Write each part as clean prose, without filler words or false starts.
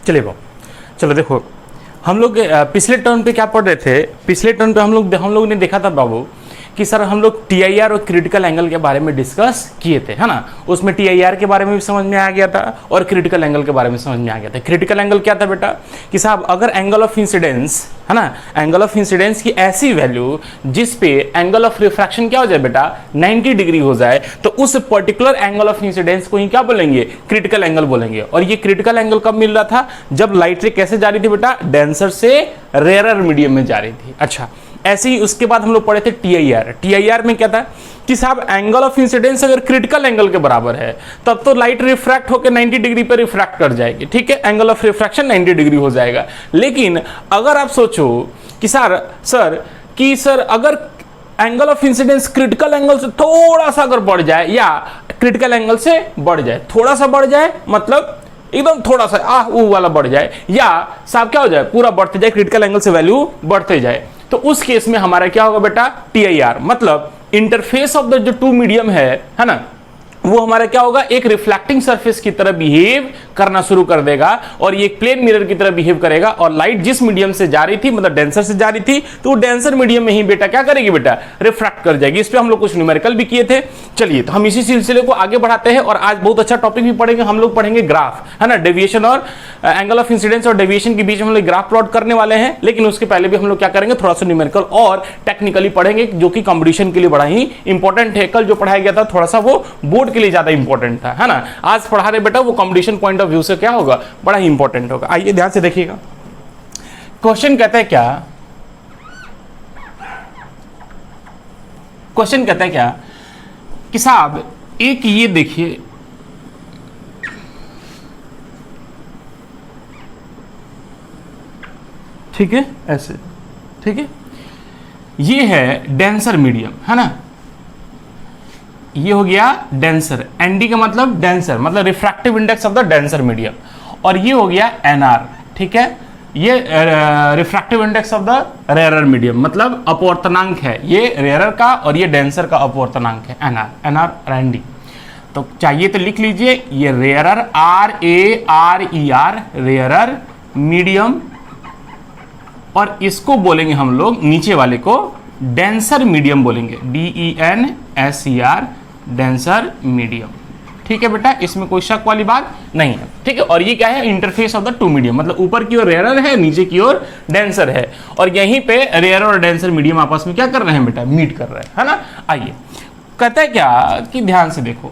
चलिए बाबू, चलो देखो, हम लोग पिछले टर्म पे क्या पढ़ रहे थे? पिछले टर्म पे हम लोग ने देखा था बाबू कि सर हम लोग टीआईआर और क्रिटिकल एंगल के बारे में डिस्कस किए थे, है ना। उसमें टीआईआर के बारे में भी समझ में आ गया था और क्रिटिकल एंगल के बारे में समझ में आ गया था। क्रिटिकल एंगल क्या था बेटा कि साहब अगर एंगल ऑफ इंसिडेंस, है ना, एंगल ऑफ इंसिडेंस की ऐसी वैल्यू जिस पे एंगल ऑफ रिफ्रैक्शन क्या हो जाए बेटा 90 डिग्री हो जाए, तो उस पर्टिकुलर एंगल ऑफ इंसिडेंस को ही क्या बोलेंगे? क्रिटिकल एंगल बोलेंगे। और ये क्रिटिकल एंगल कब मिल रहा था? जब लाइट रे कैसे जा रही थी बेटा? डेंसर से रेयरर मीडियम में जा रही थी। अच्छा, ऐसे ही उसके बाद हम लोग पढ़े थे टीआईआर। टीआईआर में क्या था कि साहब एंगल ऑफ इंसिडेंस अगर क्रिटिकल एंगल के बराबर है तब तो लाइट रिफ्रैक्ट होकर 90 डिग्री पर रिफ्रैक्ट कर जाएगी, ठीक है, एंगल ऑफ रिफ्रैक्शन 90 डिग्री हो जाएगा। लेकिन अगर आप सोचो कि सर अगर angle of incidence critical angle से थोड़ा सा अगर बढ़ जाए या क्रिटिकल एंगल से बढ़ जाए, थोड़ा सा बढ़ जाए मतलब एकदम थोड़ा सा वाला बढ़ जाए, या साहब क्या हो जाए पूरा बढ़ते जाए, क्रिटिकल एंगल से वैल्यू बढ़ते जाए, तो उस केस में हमारा क्या होगा बेटा? टीआईआर। मतलब इंटरफेस ऑफ द जो टू मीडियम है ना, वो हमारा क्या होगा? एक रिफ्लेक्टिंग सरफेस की तरह बिहेव करना शुरू कर देगा और ये एक प्लेन मिरर की तरह बिहेव करेगा। और लाइट जिस मीडियम से जा रही थी, मतलब डेंसर से जा रही थी, तो वो डेंसर मीडियम में ही बेटा क्या करेगी? बेटा रिफ्रैक्ट कर जाएगी। इस पे हम लोग कुछ न्यूमेरिकल भी किए थे। चलिए तो हम इसी सिलसिले को आगे बढ़ाते हैं और आज बहुत अच्छा टॉपिक भी पढ़ेंगे। हम लोग पढ़ेंगे ग्राफ, है ना, डेविएशन और एंगल ऑफ इंसिडेंस और डेविएशन के बीच में हम लोग ग्राफ प्लॉट करने वाले हैं। लेकिन उसके पहले भी हम लोग क्या करेंगे? थोड़ा सा न्यूमेरिकल और टेक्निकली पढ़ेंगे, जो कि कॉम्पिटिशन के लिए बड़ा ही इंपॉर्टेंट है। कल जो पढ़ाया गया था थोड़ा सा वो बोर्ड के लिए ज्यादा इंपॉर्टेंट था, है ना। आज पढ़ा रहे बेटा वो कंपटीशन पॉइंट ऑफ व्यू से क्या होगा? बड़ा ही इंपॉर्टेंट होगा। आइए ध्यान से देखिएगा, क्वेश्चन कहता है क्या? क्वेश्चन कहता है क्या कि साहब एक ये देखिए, ठीक है, ऐसे, ठीक है, ये है डेंसर मीडियम, है ना, ये हो गया डेंसर। एनडी का मतलब डेंसर, मतलब refractive index of the denser medium. और ये हो गया एनआर, ठीक है, ये refractive index of the rarer medium, मतलब अपवर्तनांक है ये रेयरर का और ये डेंसर का अपवर्तनांक है एनआर एनडी। तो चाहिए तो लिख लीजिए, ये रेयरर RARER रेयरर मीडियम, और इसको बोलेंगे हम लोग नीचे वाले को डेंसर मीडियम बोलेंगे, DENSER डेंसर मीडियम। ठीक है बेटा, इसमें कोई शक वाली बात नहीं है, ठीक है। और ये क्या है? Interface of the two medium, मतलब ऊपर की ओर रेयरर है, नीचे की ओर डेंसर है, और यहीं पे रेयरर और डेंसर मीडियम आपस में क्या कर रहे हैं बेटा? मीट कर रहे हैं, है ना। आइए, कहता है क्या कि ध्यान से देखो,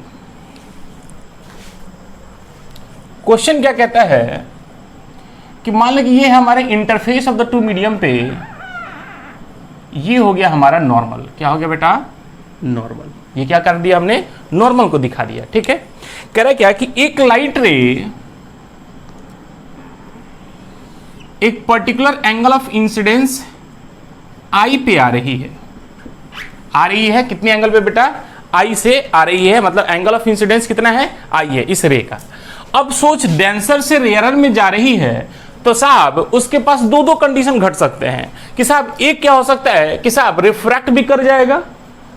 क्वेश्चन क्या कहता है कि मान लो कि ये हमारे interface of the two medium पे ये हो गया हमारा नॉर्मल। क्या हो गया बेटा? नॉर्मल। ये क्या कर दिया हमने? नॉर्मल को दिखा दिया, ठीक है। कह रहा है क्या कि एक लाइट रे एक पर्टिकुलर एंगल ऑफ इंसिडेंस आई पे आ रही है। कितने एंगल पे बेटा? आई से आ रही है, मतलब एंगल ऑफ इंसिडेंस कितना है? आई है इस रे का। अब सोच डेंसर से रेयरर में जा रही है, तो साहब उसके पास दो कंडीशन घट सकते हैं कि साहब एक क्या हो सकता है कि साहब रिफ्रैक्ट भी कर जाएगा।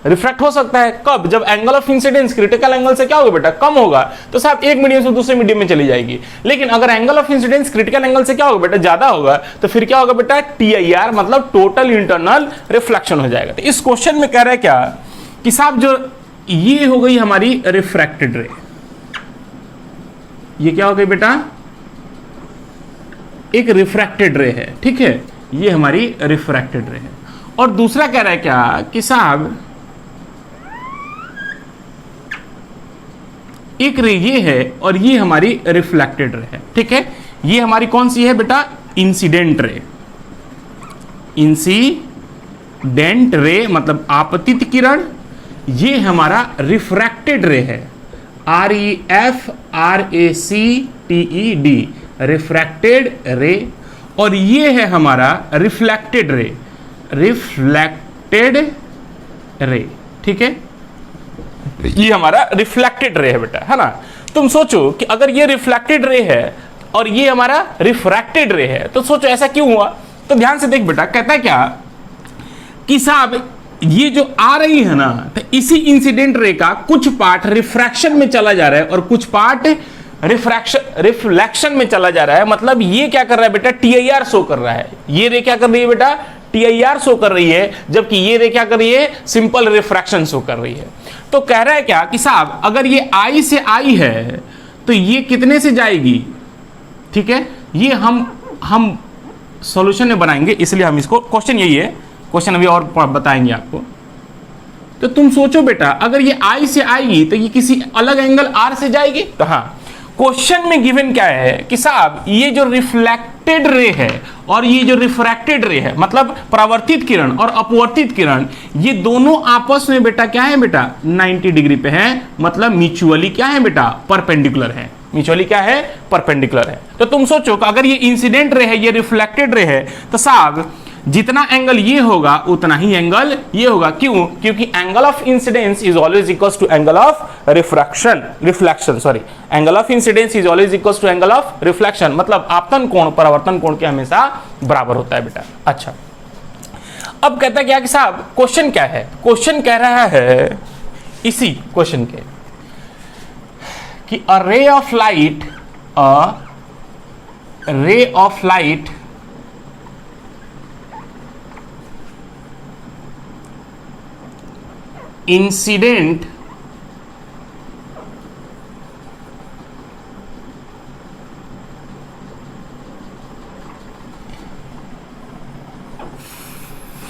रिफ्रैक्ट हो सकता है कब? जब angle of incidence critical angle से क्या होगा बेटा? कम होगा, तो साहब एक मीडियम से दूसरे मीडियम में चली जाएगी। लेकिन अगर angle of incidence critical angle से क्या होगा बेटा? ज्यादा होगा, तो फिर क्या होगा बेटा? TIR, मतलब टोटल इंटरनल रिफ्लेक्शन हो जाएगा। तो इस क्वेश्चन में कह रहा है क्या कि साहब जो ये हो गई हमारी रिफ्रैक्टेड रे, ये क्या हो गई बेटा? एक रिफ्रैक्टेड रे है, ठीक है, ये हमारी रिफ्रैक्टेड रे है। और दूसरा कह रहा है क्या कि साहब एक रे ये है और ये हमारी रिफ्लेक्टेड रे है, ठीक है। ये हमारी कौन सी है बेटा? Incident ray. इंसिडेंट रे मतलब आपतित किरण। ये हमारा रिफ्रैक्टेड रे है, REFRACTED, रिफ्रैक्टेड रे। और ये है हमारा रिफ्लेक्टेड रे, रिफ्लेक्टेड रे, ठीक है। ये हमारा रिफ्लेक्टेड रे है बेटा, है ना। तुम सोचो कि अगर ये रिफ्लेक्टेड रे है और ये हमारा रिफ्रैक्टेड रे है, तो सोचो ऐसा क्यों हुआ? तो ध्यान से देख बेटा, कहता है क्या कि साहब ये जो आ रही है ना, तो इसी इंसिडेंट रे का कुछ पार्ट रिफ्रैक्शन में चला जा रहा है और कुछ पार्ट रिफ्लेक्शन में चला जा रहा है, मतलब ये क्या कर रहा है बेटा, TIR शो कर रहा है। ये रे क्या कर रही है बेटा, TIR शो कर रही है, जबकि ये रे क्या कर रही है, सिंपल रिफ्रैक्शन शो कर रही है। तो कह रहा है क्या कि साहब अगर ये I से I है तो ये कितने से जाएगी, ठीक है, ये हम सॉल्यूशन में बनाएंगे, इसलिए हम इसको, क्वेश्चन यही है, क्वेश्चन अभी और बताएंगे आपको। तो तुम सोचो बेटा, अगर ये I से आएगी तो ये किसी अलग एंगल R से जाएगी। तो हाँ, क्वेश्चन में गिवन क्या है कि साहब ये जो रिफ्लेक्टेड रे है और ये जो रिफ्रैक्टेड रे है, मतलब परावर्तित किरण और अपवर्तित किरण, ये दोनों आपस में बेटा क्या है बेटा, 90 डिग्री पे है, मतलब म्यूचुअली क्या है बेटा, परपेंडिकुलर है। म्यूचुअली क्या है, परपेंडिकुलर है। तो तुम सोचो कि अगर ये इंसिडेंट रे है, ये रिफ्लेक्टेड रे है, तो साहब जितना एंगल ये होगा उतना ही एंगल ये होगा। क्यों? क्योंकि angle of incidence is always equals to angle of reflection sorry, angle of incidence is always equals to angle of reflection, मतलब आपतन कोण परावर्तन कोण के हमेशा बराबर होता है बेटा। अच्छा, अब कहता है क्या कि साहब क्वेश्चन क्या है, क्वेश्चन कह रहा है इसी क्वेश्चन के कि a ray of light incident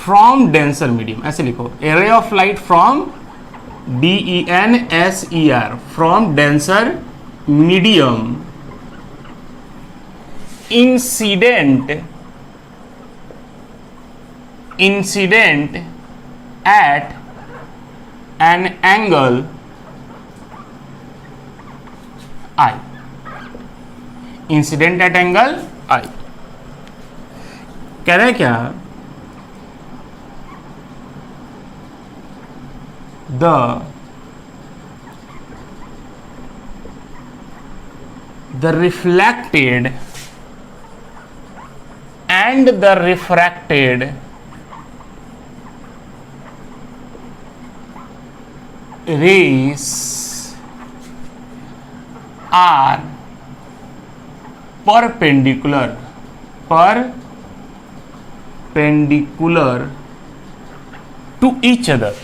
from denser medium, ऐसे लिखो, a ray of light from DENSER from denser medium incident at an angle I, incident at angle I। कह रहे हैं क्या, the reflected and the refracted rays are perpendicular to each other,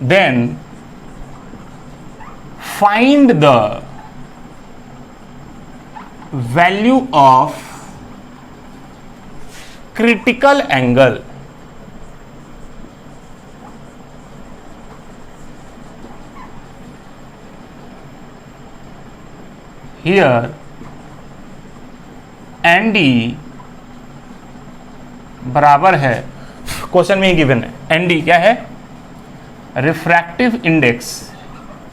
then find the value of critical angle here ND बराबर है, question में ही given है, ND क्या है, रिफ्रैक्टिव इंडेक्स,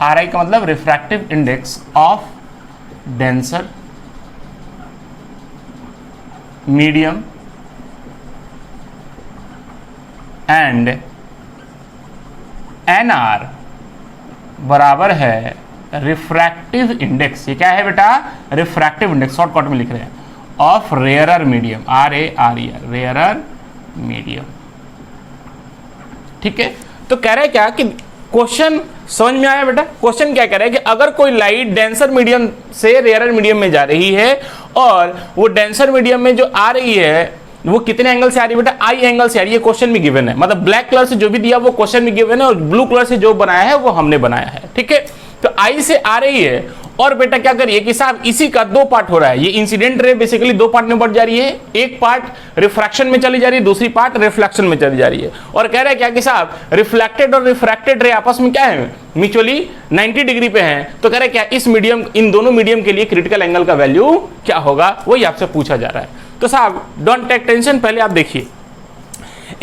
RI का मतलब refractive index of denser medium and NR बराबर है रिफ्रैक्टिव इंडेक्स, ये क्या है बेटा, रिफ्रैक्टिव इंडेक्स, शॉर्टकट में लिख रहे हैं, of rarer medium, RARER, rarer medium. ठीक है, तो कह रहे हैं क्या कि क्वेश्चन समझ में आया बेटा, क्वेश्चन क्या कह रहा है कि अगर कोई लाइट डेंसर मीडियम से रेयरर मीडियम में जा रही है और वो डेंसर मीडियम में जो आ रही है वो कितने एंगल से आ रही है बेटा, I एंगल से आ रही है, क्वेश्चन में गिवन है, मतलब ब्लैक कलर से जो भी दिया वो क्वेश्चन में गिवन है और ब्लू कलर से जो बनाया है वो हमने बनाया है। ठीक है, तो I से आ रही है और बेटा क्या करिए कि साहब इसी का दो पार्ट हो रहा है, ये इंसिडेंट रे बेसिकली दो पार्ट में बढ़ जा रही है, एक पार्ट रिफ्रैक्शन में चली जा रही है, दूसरी पार्ट रिफ्लेक्शन में चली जा रही है। और कह रहा है क्या कि साहब रिफ्लेक्टेड और रिफ्रैक्टेड रे आपस में क्या है, म्यूचुअली 90 डिग्री पे हैं। तो कह रहा है क्या इस मीडियम, इन दोनों मीडियम के लिए क्रिटिकल एंगल का वैल्यू क्या होगा, वही आपसे पूछा जा रहा है। तो साहब डोंट टेक टेंशन, पहले आप देखिए,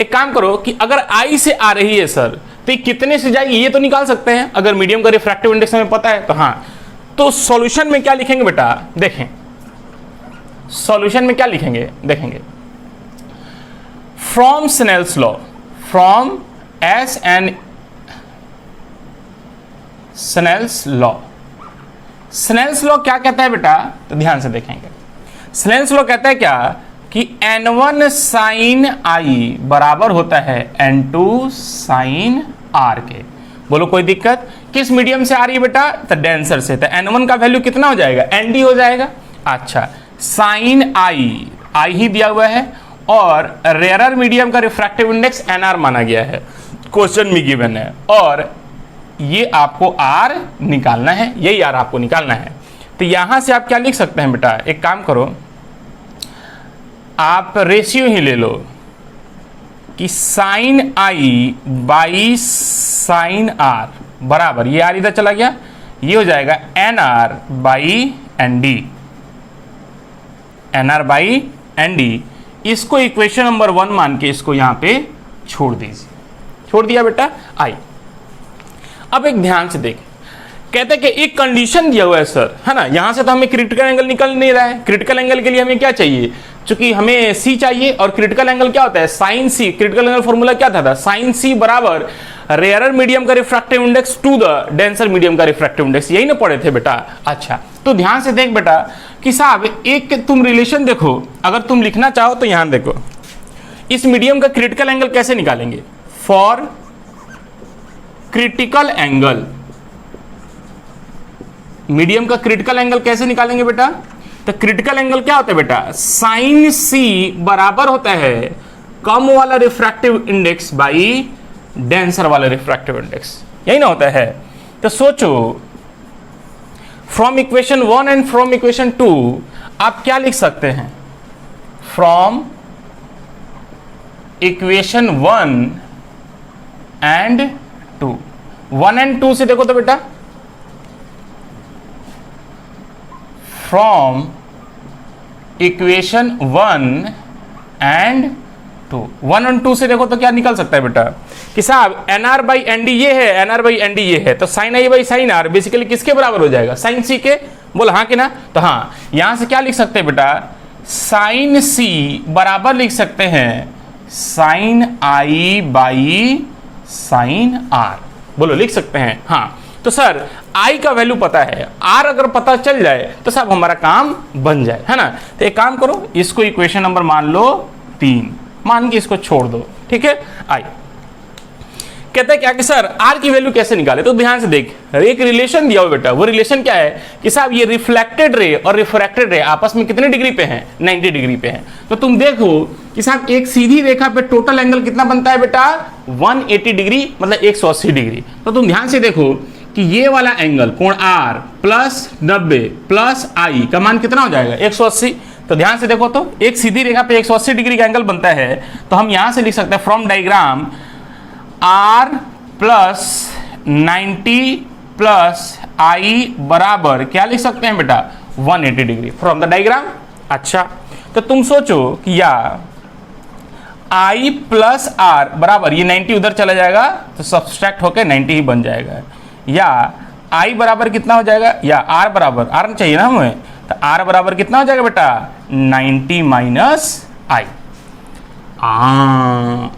एक काम करो कि अगर I से आ रही है सर तो ये कितने से जाएगी ये तो निकाल सकते हैं, अगर मीडियम का रिफ्रैक्टिव इंडेक्स हमें पता है तो। हाँ, तो सॉल्यूशन में क्या लिखेंगे बेटा, देखें सॉल्यूशन में क्या लिखेंगे, देखेंगे from Snell's law, from Snell's law. Snell's law क्या कहता है बेटा, तो ध्यान से देखेंगे। स्नेल्स लॉ कहता है क्या कि N1 साइन आई बराबर होता है N2 साइन आर के। बोलो कोई दिक्कत? किस मीडियम से आ रही है बेटा? तो डेंसर से। तो N1 का वैल्यू कितना हो जाएगा? ND हो जाएगा। अच्छा, साइन आई ही दिया हुआ है और रेयरर मीडियम का रिफ्रैक्टिव इंडेक्स NR माना गया है, क्वेश्चन में गिवन है, और ये आपको R निकालना है, यही R आपको निकालना है। तो यहां से आप क्या लिख सकते हैं बेटा? एक काम करो, आप रेशियो ही ले लो कि sine I by sine R बराबर, ये आर इधर चला गया, ये हो जाएगा NR by ND, NR by ND। इसको इक्वेशन नंबर 1 मान के इसको यहां पे छोड़ दीजिए। छोड़ दिया बेटा? आई। अब एक ध्यान से देखें, कहते हैं कि एक कंडीशन दिया हुआ है सर, है ना, यहां से तो हमें क्रिटिकल एंगल निकल नहीं रहा है। क्रिटिकल एंगल के लिए हमें क्या चाहिए? चूंकि हमें सी चाहिए, और क्रिटिकल एंगल क्या होता है? Sine C. Critical angle formula क्या था? साइन सी बराबर रेयरर मीडियम का refractive index to the denser medium का रिफ्रैक्टिव इंडेक्स। यही ना पढ़े थे बेटा? अच्छा, तो ध्यान से देख बेटा कि साहब एक तुम रिलेशन देखो, अगर तुम लिखना चाहो तो यहां देखो, इस मीडियम का क्रिटिकल एंगल कैसे निकालेंगे? फॉर क्रिटिकल एंगल, मीडियम का क्रिटिकल एंगल कैसे निकालेंगे बेटा? तो क्रिटिकल एंगल क्या होता है बेटा? साइन सी बराबर होता है कम वाला रिफ्रैक्टिव इंडेक्स बाई डेंसर वाला रिफ्रैक्टिव इंडेक्स, यही ना होता है। तो सोचो, from equation 1 and from equation 2 आप क्या लिख सकते हैं? फ्रॉम इक्वेशन 1 एंड 2, 1 एंड 2 से देखो तो बेटा, फ्रॉम इक्वेशन 1 एंड 2, 1 और 2 से देखो तो क्या निकल सकता है बेटा? कि साहब NR बाई ND ये है, NR बाई ND ये है, तो sine I by sine R basically किसके बराबर हो जाएगा? साइन सी के। बोल हाँ कि ना? तो हाँ, यहां से क्या लिख सकते हैं बेटा? साइन सी बराबर लिख सकते हैं sine I by sine R. बोलो लिख सकते हैं? हाँ। तो सर आई का वैल्यू पता है, आर अगर पता चल जाए तो साहब हमारा काम बन जाए, है ना। तो एक काम करो, इसको इक्वेशन नंबर मान लो 3, मान के इसको छोड़ दो, ठीक है। आई कहते हैं क्या कि सर आर की वैल्यू कैसे निकाले? तो ध्यान से देख, एक रिलेशन दिया हुआ बेटा, वो रिलेशन क्या है कि साहब ये रिफ्लेक्टेड रे और रिफ्रैक्टेड रे आपस में कितने डिग्री पे हैं? 90 डिग्री पे हैं। तो तुम देखो कि साहब एक सीधी रेखा पे टोटल एंगल कितना बनता है बेटा? 180 डिग्री, मतलब 180 डिग्री। तो तुम ध्यान से देखो कि ये वाला एंगल कोण R प्लस 90 प्लस आई का मान कितना हो जाएगा? 180। तो ध्यान से देखो तो एक सीधी रेखा पे 180 डिग्री का एंगल बनता है, तो हम यहां से लिख सकते हैं from diagram R plus 90 plus I बराबर क्या लिख सकते हैं बेटा? 180 डिग्री फ्रॉम द डायग्राम। अच्छा, तो तुम सोचो कि या I प्लस R बराबर, ये 90 उधर चला जाएगा तो सब्सट्रैक्ट होकर 90 ही बन जाएगा, या I बराबर कितना हो जाएगा? या R बराबर, R चाहिए ना हमें, तो R बराबर कितना हो जाएगा बेटा? 90 माइनस आई।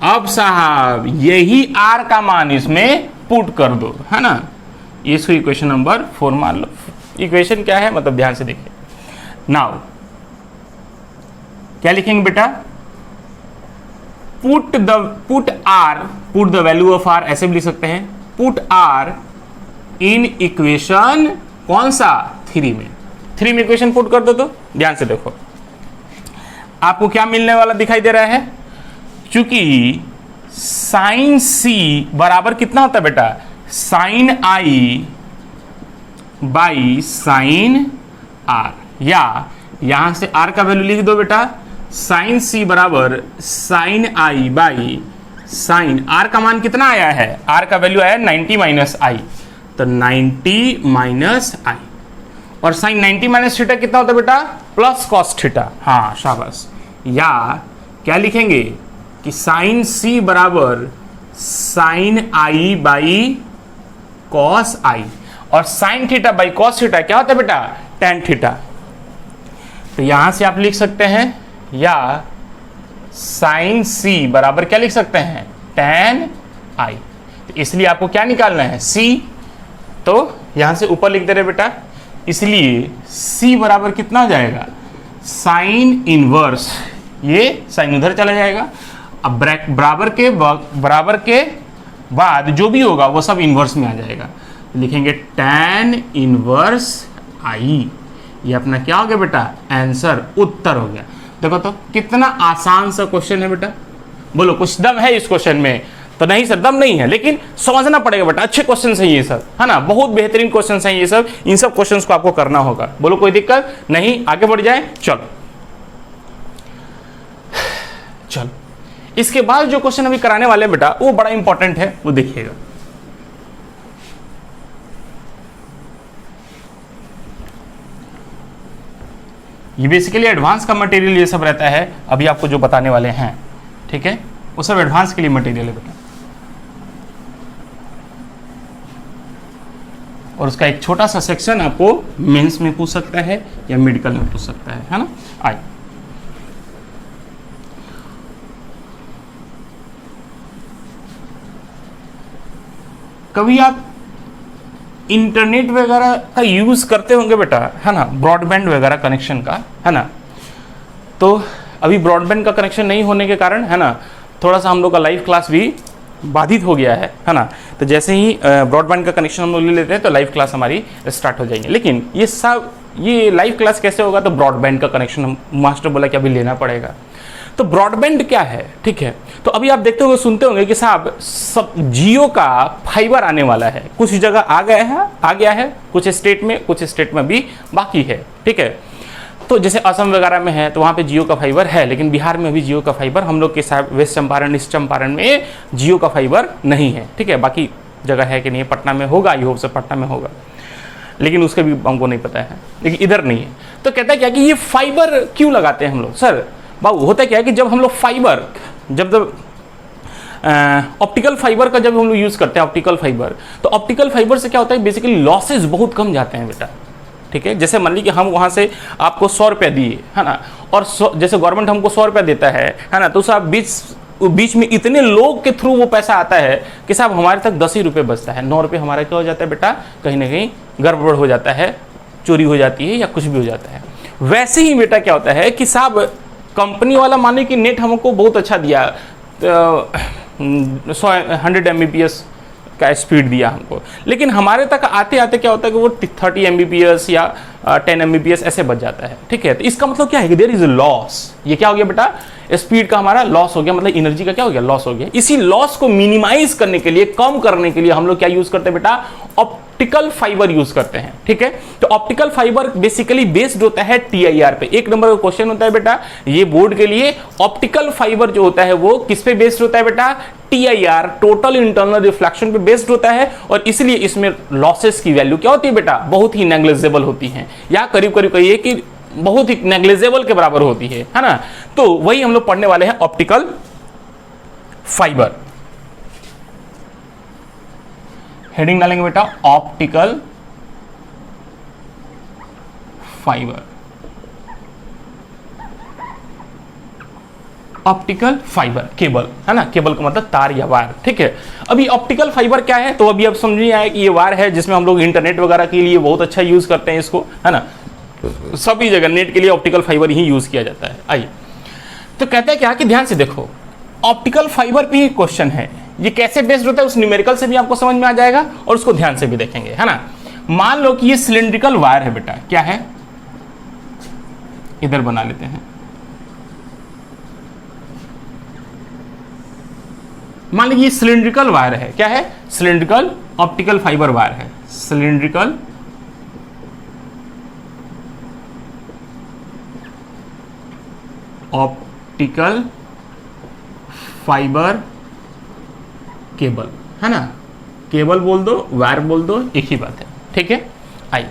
अब साहब यही R का मान इसमें पुट कर दो, है ना। इसको इक्वेशन नंबर 4 मान लो। इक्वेशन क्या है मतलब ध्यान से देखिए। नाउ क्या लिखेंगे बेटा? Put the value of R, ऐसे भी लिख सकते हैं, पुट R इन इक्वेशन कौन सा? 3 में। 3 में इक्वेशन पुट कर दो। तो ध्यान से देखो आपको क्या मिलने वाला दिखाई दे रहा है? चूंकि साइन सी बराबर कितना होता है बेटा? Sine I by sine R, या यहां से आर का वैल्यू लिख दो बेटा, साइन सी बराबर sine I by sine R का मान कितना आया है? आर का वैल्यू आया 90 माइनस आई, तो 90 माइनस आई, और साइन 90 माइनस थीटा कितना होता है बेटा? Plus cos theta. हाँ शाबाश। या क्या लिखेंगे कि साइन सी बराबर साइन आई बाई कॉस आई, और sine theta by cos theta क्या होता है बेटा? Tan theta. तो यहां से आप लिख सकते हैं या साइन सी बराबर क्या लिख सकते हैं? Ten I. तो इसलिए आपको क्या निकालना है? सी। तो यहां से ऊपर लिख दे रहे बेटा, इसलिए सी बराबर कितना हो जाएगा? साइन इनवर्स ये साइन उधर चला जाएगा। अब बराबर के बाद जो भी होगा वो सब इन्वर्स में आ जाएगा। लिखेंगे tan इनवर्स आई, ये अपना क्या हो गया बेटा, आंसर, उत्तर हो गया। देखो तो कितना आसान सा क्वेश्चन है बेटा। बोलो कुछ दम है इस क्वेश्चन में? तो नहीं सर, दम नहीं है, लेकिन समझना पड़ेगा बेटा। अच्छे क्वेश्चन है ये सब, है ना, बहुत बेहतरीन क्वेश्चन है ये सब। इन सब क्वेश्चंस को आपको करना होगा। बोलो कोई दिक्कत नहीं, आगे बढ़ जाए। चलो चलो, इसके बाद जो क्वेश्चन अभी कराने वाले हैं बेटा वो बड़ा इंपॉर्टेंट है, वो देखिएगा। ये बेसिकली एडवांस का मटेरियल ये सब रहता है, अभी आपको जो बताने वाले हैं, ठीक है, वो सब एडवांस के लिए मटेरियल है बेटा। और उसका एक छोटा सा सेक्शन आपको मेंस में पूछ सकता है या मेडिकल में पूछ सकता है ना। आइए कभी आप इंटरनेट वगैरह का यूज करते होंगे बेटा, है ना, ब्रॉडबैंड वगैरह कनेक्शन का, है ना। तो अभी ब्रॉडबैंड का कनेक्शन नहीं होने के कारण, है ना, थोड़ा सा हम लोग का लाइव क्लास भी बाधित हो गया है ना। तो जैसे ही ब्रॉडबैंड का कनेक्शन हम लोग ले लेते हैं तो लाइव क्लास हमारी स्टार्ट हो जाएगी। लेकिन ये लाइव क्लास कैसे होगा, तो ब्रॉडबैंड का कनेक्शन हम मास्टर बोला कि अभी लेना पड़ेगा। तो ब्रॉडबैंड क्या है, ठीक है। तो अभी आप देखते होंगे, सुनते होंगे कि साहब सब जियो का फाइबर आने वाला है, कुछ जगह आ गया है, कुछ स्टेट में भी बाकी है, ठीक है। तो जैसे असम वगैरह में है तो वहाँ पे जियो का फाइबर है, लेकिन बिहार में अभी जियो का फाइबर, हम लोग के साथ वेस्ट चंपारण, ईस्ट चंपारण में जियो का फाइबर नहीं है, ठीक है। बाकी जगह है कि नहीं, पटना में होगा, आई होप से पटना में होगा, लेकिन उसका भी हमको नहीं पता है, लेकिन इधर नहीं है। तो कहता है क्या कि ये फाइबर क्यों लगाते हैं हम लोग? सर बाबू होता क्या है कि जब हम लोग फाइबर, जब ऑप्टिकल फाइबर का जब हम लोग यूज़ करते हैं ऑप्टिकल फाइबर, तो ऑप्टिकल फाइबर से क्या होता है, बेसिकली लॉसेस बहुत कम जाते हैं बेटा, ठीक है। जैसे मान लीजिए कि हम वहाँ से आपको 100 रुपया दिए, है ना, और जैसे गवर्नमेंट हमको 100 रुपया देता है ना, तो साहब बीच में इतने लोग के थ्रू वो पैसा आता है कि साहब हमारे तक 10 ही रुपये बचता है, 9 रुपये हमारा क्या हो जाता है बेटा, कहीं ना कहीं गड़बड़ हो जाता है, चोरी हो जाती है या कुछ भी हो जाता है। वैसे ही बेटा क्या होता है कि साहब कंपनी वाला माने कि नेट हमको बहुत अच्छा दिया, 100 Mbps का स्पीड दिया हमको, लेकिन हमारे तक आते आते क्या होता है कि वो 30 Mbps या 10 Mbps ऐसे बच जाता है, ठीक है। तो इसका मतलब क्या है कि देयर इज लॉस। ये क्या हो गया बेटा, स्पीड का हमारा लॉस हो गया, मतलब एनर्जी का क्या हो गया, लॉस हो गया। इसी लॉस को मिनिमाइज करने के लिए, कम करने के लिए हम लोग क्या यूज करते हैं बेटा, ऑप्टिकल फाइबर यूज करते हैं, ठीक है। तो ऑप्टिकल फाइबर बेसिकली बेस्ड होता है TIR पे। एक नंबर का क्वेश्चन होता है बेटा ये बोर्ड के लिए, ऑप्टिकल फाइबर जो होता है वो किस पे बेस्ड होता है बेटा, TIR, टोटल इंटरनल रिफ्लेक्शन पे बेस्ड होता है, और इसलिए इसमें लॉसेस की वैल्यू क्या होती है बेटा, बहुत ही नेग्लिजिबल होती है, या करीब करीब कहिए कि बहुत ही नेग्लिजिबल के बराबर होती है ना। तो वही हम लोग पढ़ने वाले हैं, ऑप्टिकल फाइबर। हेडिंग डालेंगे बेटा optical fibre. Optical fibre cable, है ना, केबल का मतलब तार या वायर, ठीक है। अभी ऑप्टिकल फाइबर क्या है, तो अभी अब समझ नहीं आया कि ये वायर है जिसमें हम लोग इंटरनेट वगैरह के लिए बहुत अच्छा यूज करते हैं इसको, है ना, सभी जगह नेट के लिए ऑप्टिकल फाइबर ही यूज किया जाता है। आइए तो कहते हैं क्या कि ध्यान से देखो, ऑप्टिकल फाइबर पे ही क्वेश्चन है, ये कैसे बेस्ड होता है उस न्यूमेरिकल से भी आपको समझ में आ जाएगा, और उसको ध्यान से भी देखेंगे, है ना। मान लो कि ये सिलिंड्रिकल वायर है बेटा, क्या है, इधर बना लेते हैं, मान लीजिए सिलिंड्रिकल वायर है, क्या है, सिलिंड्रिकल ऑप्टिकल फाइबर वायर है, सिलिंड्रिकल ऑप्टिकल फाइबर केबल, है ना, केबल बोल दो, वायर बोल दो, एक ही बात है, ठीक है। आइए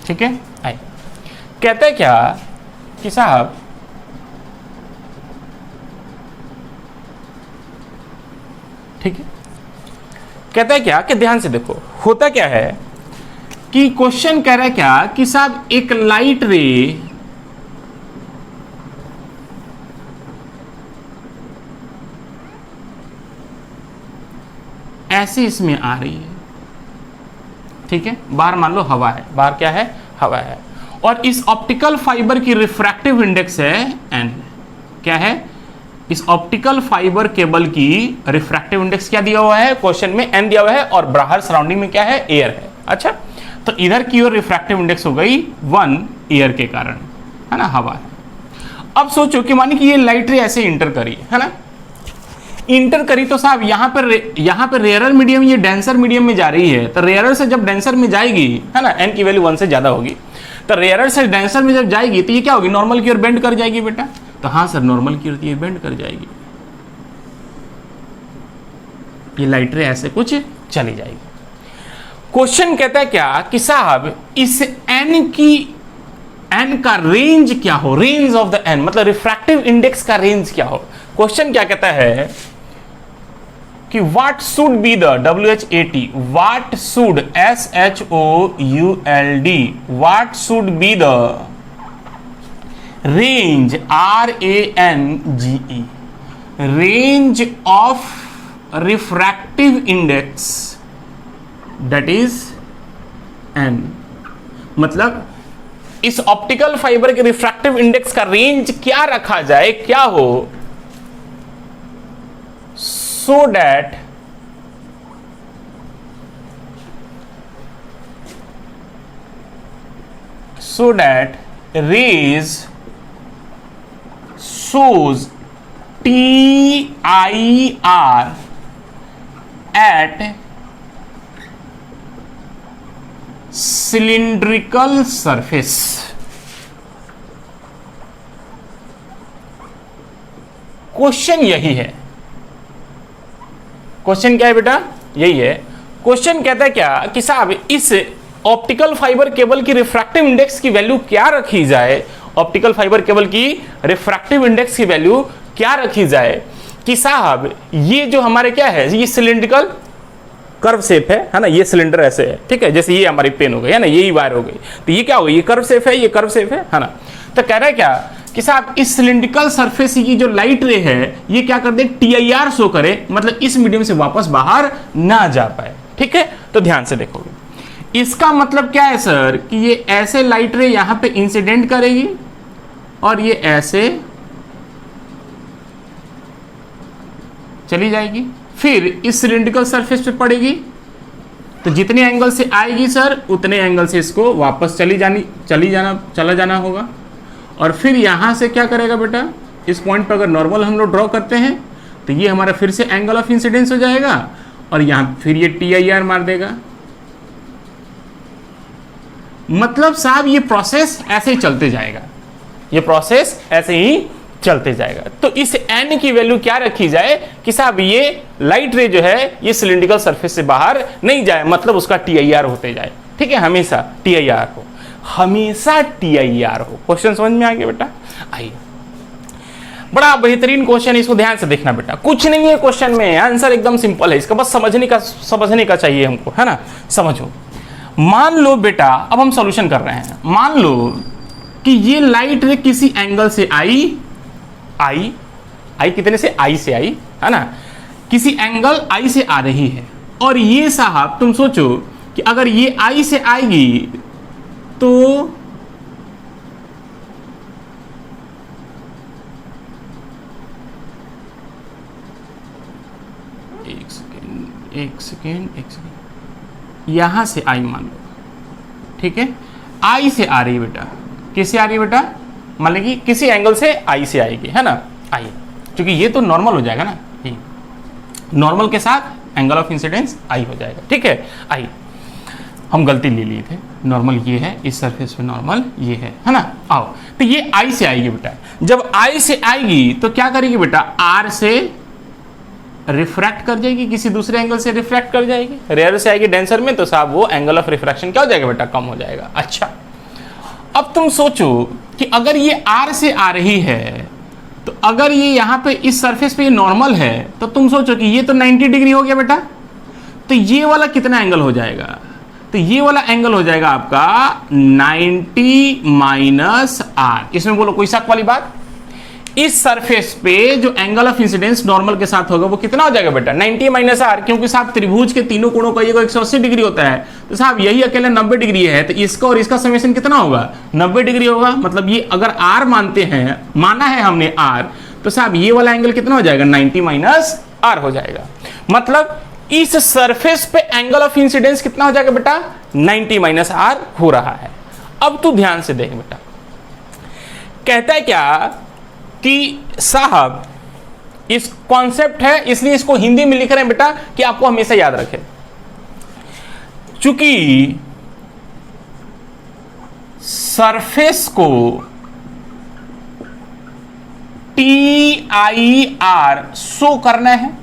ठीक है, आइए कहते हैं क्या कि साहब ठीक है, कहता है क्या कि ध्यान से देखो, होता क्या है कि क्वेश्चन कह रहा है क्या कि साहब एक लाइट रे ऐसे इसमें आ रही है, ठीक है, बाहर मान लो हवा है, बाहर क्या है, हवा है, और इस ऑप्टिकल फाइबर की रिफ्रैक्टिव इंडेक्स है n, क्या है, इस ऑप्टिकल फाइबर केबल की रिफ्रैक्टिव इंडेक्स क्या दिया हुआ है क्वेश्चन में, n दिया हुआ है, और बाहर सराउंडिंग में क्या है, एयर है। अच्छा, तो इधर की ओर रिफ्रैक्टिव इंडेक्स हो गई 1 एयर के कारण, है ना, हवा है। अब सोचो कि मानिए कि ये लाइट रे ऐसे इंटर करी है ना, इंटर करी तो साहब यहाँ पर रेयरर मीडियम, ये डेंसर मीडियम में जा रही है, तो रेयरर से जब डेंसर में जाएगी, है ना, n की वैल्यू 1 से ज्यादा होगी, तो रेयरर से डेंसर में जब जाएगी तो ये क्या होगी, नॉर्मल की ओर बेंड कर जाएगी बेटा। तो हाँ सर, नॉर्मल की ओर ये बेंड कर जाएगी, ये लाइट रे ऐसे कुछ चली जाएगी। क्वेश्चन कहता है क्या कि साहब इस n का रेंज क्या हो, रेंज ऑफ द n, मतलब रिफ्रैक्टिव इंडेक्स का रेंज क्या हो। क्वेश्चन क्या कहता है कि what should be the WHAT, what should SHOULD, what should be the range RANGE, range of refractive index, that is n, मतलब इस ऑप्टिकल फाइबर के रिफ्रैक्टिव इंडेक्स का रेंज क्या रखा जाए, क्या हो, so that rays shows TIR at cylindrical surface। Question यही है, क्वेश्चन क्या है बेटा, यही है। क्वेश्चन कहता है क्या कि साहब इस ऑप्टिकल फाइबर केबल की रिफ्रैक्टिव इंडेक्स की वैल्यू क्या रखी जाए, ऑप्टिकल फाइबर केबल की रिफ्रैक्टिव इंडेक्स की वैल्यू क्या रखी जाए कि साहब ये जो हमारे क्या है, ये सिलिंड्रिकल कर्व शेप है ना, ये सिलेंडर ऐसे है, ठीक है, जैसे ये हमारी पेन हो गई है ना, यही वायर हो गई, तो ये क्या हो गई, ये कर्व शेप है, ये कर्व शेप है ना। तो कह रहा है क्या कि साहब इस सिलिंड्रिकल सरफेस की जो लाइट रे है ये क्या कर दे, TIR शो करे, मतलब इस मीडियम से वापस बाहर ना जा पाए, ठीक है। तो ध्यान से देखोगे, इसका मतलब क्या है सर कि ये ऐसे लाइट रे यहां पे इंसिडेंट करेगी और ये ऐसे चली जाएगी, फिर इस सिलिंड्रिकल सरफेस पे पड़ेगी, तो जितने एंगल से आएगी सर उतने एंगल से इसको वापस चला जाना होगा, और फिर यहां से क्या करेगा बेटा, इस पॉइंट पर अगर नॉर्मल हम लोग ड्रॉ करते हैं तो ये हमारा फिर से एंगल ऑफ इंसिडेंस हो जाएगा, और यहां फिर ये TIR मार देगा। मतलब साहब ये प्रोसेस ऐसे ही चलते जाएगा, ये प्रोसेस ऐसे ही चलते जाएगा। तो इस n की वैल्यू क्या रखी जाए कि साहब ये लाइट रे जो है ये सिलिंड्रिकल सरफेस से बाहर नहीं जाए, मतलब उसका TIR होते जाए, ठीक है, हमेशा TIR हो, हमेशा TIR हो। क्वेश्चन समझ में आ गया बेटा, आइए, बड़ा बेहतरीन क्वेश्चन, इसको ध्यान से देखना बेटा, कुछ नहीं है क्वेश्चन में, आंसर एकदम सिंपल है, इसका बस समझने का चाहिए हमको, है ना। समझो, मान लो बेटा, अब हम सॉल्यूशन कर रहे हैं, मान लो कि ये लाइट रे किसी एंगल से आई कितने से, I से आई, है ना, किसी एंगल I से आ रही है, और ये साहब तुम सोचो कि अगर ये I से आएगी तो एक सेकेंड यहां से I मान लो, ठीक है, I से आ रही है बेटा, किससे आ रही है बेटा, मान लो कि किसी एंगल से I से आएगी, है ना, I, क्योंकि ये तो नॉर्मल हो जाएगा ना, नॉर्मल के साथ एंगल ऑफ इंसिडेंस I हो जाएगा, ठीक है। I हम गलती ले लिए थे, नॉर्मल ये है, इस सरफेस पे नॉर्मल ये है ना। आओ, तो ये I से आएगी बेटा, जब I से आएगी तो क्या करेगी बेटा, R से रिफ्रैक्ट कर जाएगी, किसी दूसरे एंगल से रिफ्रैक्ट कर जाएगी, रेयर से आएगी डेंसर में, तो साहब वो एंगल ऑफ रिफ्रैक्शन क्या हो जाएगा बेटा, कम हो जाएगा। अच्छा, अब तुम सोचो कि अगर ये R से आ रही है, तो अगर ये यहाँ पे इस सरफेस पे ये नॉर्मल है, तो तुम सोचो कि ये तो 90 डिग्री हो गया बेटा, तो ये वाला कितना एंगल हो जाएगा, तो ये वाला एंगल हो जाएगा आपका 90 - R। इसमें बोलो कोई शक वाली बात, इस सरफेस पे जो एंगल ऑफ इंसिडेंस नॉर्मल के साथ होगा वो कितना हो जाएगा बेटा 90 माइनस आर, क्योंकि साहब त्रिभुज के तीनों कोणों का ये 180 डिग्री होता है, तो साहब यही अकेले 90 डिग्री है, तो इसका और इसका समेशन कितना होगा 90 डिग्री होगा। मतलब ये अगर आर मानते हैं, माना है हमने आर, तो साहब ये वाला एंगल कितना हो जाएगा 90 माइनस आर हो जाएगा। मतलब इस सरफेस पे एंगल ऑफ इंसिडेंस कितना हो जाएगा बेटा 90 माइनस आर हो रहा है। अब तू ध्यान से देख बेटा, कहता है क्या कि साहब इस कॉन्सेप्ट है, इसलिए इसको हिंदी में लिख रहे हैं बेटा कि आपको हमेशा याद रखे। चूंकि सरफेस को TIR शो करना है,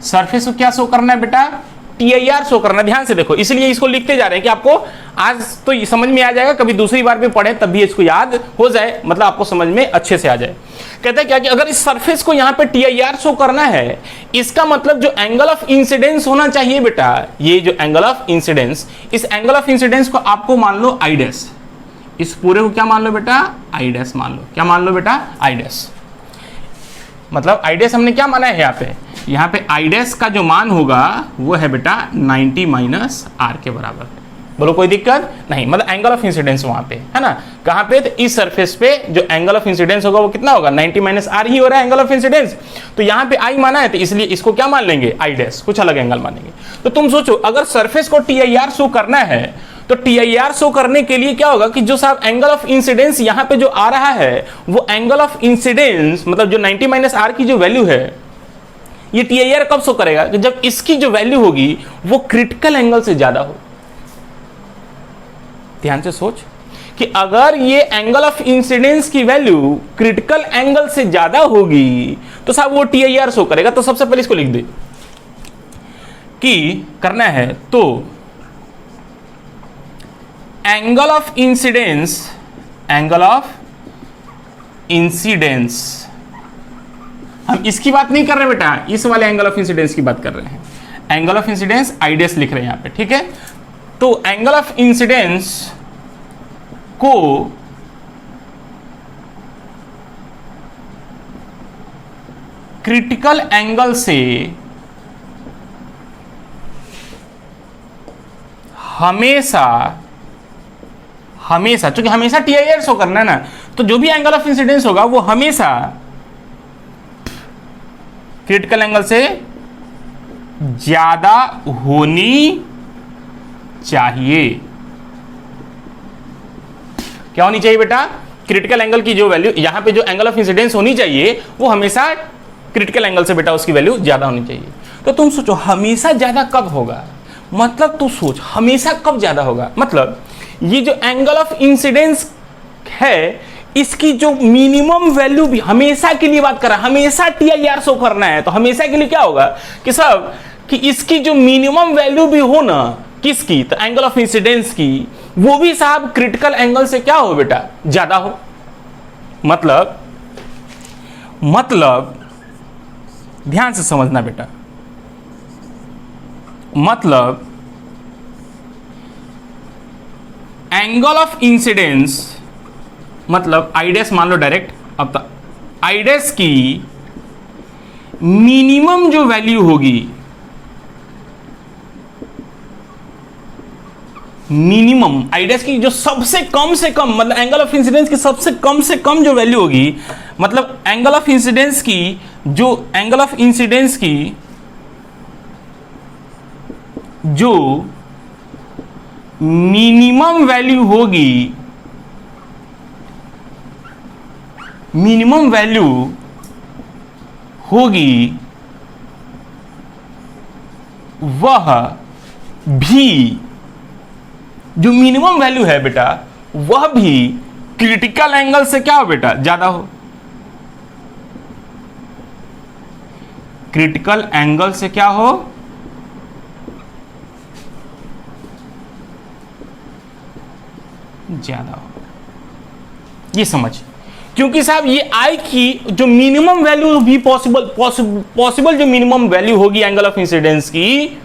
सरफेस को क्या शो करना है बेटा TIR शो करना। ध्यान से देखो, इसलिए इसको लिखते जा रहे हैं कि आपको आज तो ये समझ में आ जाएगा, कभी दूसरी बार भी पढ़े तब भी इसको याद हो जाए, मतलब आपको समझ में अच्छे से आ जाए। कहता है क्या कि अगर इस सरफेस को यहां पे TIR शो करना है, इसका मतलब जो एंगल ऑफ इंसिडेंस होना चाहिए बेटा, ये जो एंगल ऑफ इंसिडेंस, इस एंगल ऑफ इंसिडेंस को आपको मान लो I डैश, इस पूरे को क्या मान लो बेटा I डैश मान लो। क्या मान लो बेटा I डैश। मतलब I डैश हमने क्या माना है यहाँ पे I डैश का जो मान होगा वो है बेटा 90 माइनस आर के बराबर। बोलो कोई दिक्कत नहीं, मतलब एंगल ऑफ इंसिडेंस वहां पे है ना, कहां पे, तो इस सरफेस पे जो एंगल ऑफ इंसिडेंस होगा वो कितना होगा 90 माइनस आर ही हो रहा है एंगल ऑफ इंसिडेंस। तो यहाँ पे आई माना है, तो इसलिए इसको क्या मान लेंगे I डैश, कुछ अलग एंगल मानेंगे। तो तुम सोचो अगर सरफेस को TIR शो करना है, तो TIR शो करने के लिए क्या होगा कि जो साहब एंगल ऑफ इंसिडेंस यहाँ पे जो आ रहा है वो एंगल ऑफ इंसिडेंस, मतलब जो 90 माइनस आर की जो वैल्यू है, ये TIR कब शो करेगा कि जब इसकी जो वैल्यू होगी वो क्रिटिकल एंगल से ज्यादा हो। ध्यान से सोच कि अगर ये एंगल ऑफ इंसिडेंस की वैल्यू क्रिटिकल एंगल से ज्यादा होगी तो साहब वो TIR शो करेगा। तो सबसे पहले इसको लिख दे कि करना है तो angle of incidence, angle of incidence, हम इसकी बात नहीं कर रहे बेटा, इस वाले एंगल ऑफ इंसिडेंस की बात कर रहे हैं। Angle of incidence I dash लिख रहे हैं यहां पे, ठीक है। तो एंगल ऑफ इंसिडेंस को क्रिटिकल एंगल से हमेशा हमेशा, चूंकि हमेशा TIR शो करना है ना, तो जो भी एंगल ऑफ इंसिडेंस होगा वो हमेशा क्रिटिकल एंगल से ज्यादा होनी चाहिए। क्या होनी चाहिए बेटा, क्रिटिकल एंगल की जो वैल्यू यहां पे जो एंगल ऑफ इंसिडेंस होनी चाहिए वो हमेशा क्रिटिकल एंगल से बेटा उसकी वैल्यू ज्यादा होनी चाहिए। तो तुम सोचो हमेशा ज्यादा कब होगा, मतलब तू सोच हमेशा कब ज्यादा होगा, मतलब ये जो एंगल ऑफ इंसिडेंस है इसकी जो मिनिमम वैल्यू भी हमेशा के लिए बात कर रहा है, हमेशा TIR शो करना है, तो हमेशा के लिए क्या होगा कि सब कि इसकी जो मिनिमम वैल्यू भी हो ना, किसकी, तो एंगल ऑफ इंसिडेंस की, वो भी साहब क्रिटिकल एंगल से क्या हो बेटा ज्यादा हो। मतलब ध्यान से समझना बेटा, मतलब एंगल ऑफ इंसिडेंस मतलब I डैश मान लो डायरेक्ट, अब तक I डैश की मिनिमम जो वैल्यू होगी, मिनिमम I डैश की जो सबसे कम से कम, मतलब एंगल ऑफ इंसिडेंस की सबसे कम से कम जो वैल्यू होगी, मतलब एंगल ऑफ इंसिडेंस की जो एंगल ऑफ इंसिडेंस की जो मिनिमम वैल्यू होगी, मिनिमम वैल्यू होगी वह भी, जो मिनिमम वैल्यू है बेटा वह भी क्रिटिकल एंगल से क्या हो बेटा ज्यादा हो, क्रिटिकल एंगल से क्या हो ज्यादा हो। ये समझ, क्योंकि साहब ये I की जो मिनिमम वैल्यू भी पॉसिबल जो मिनिमम वैल्यू होगी एंगल ऑफ इंसिडेंस की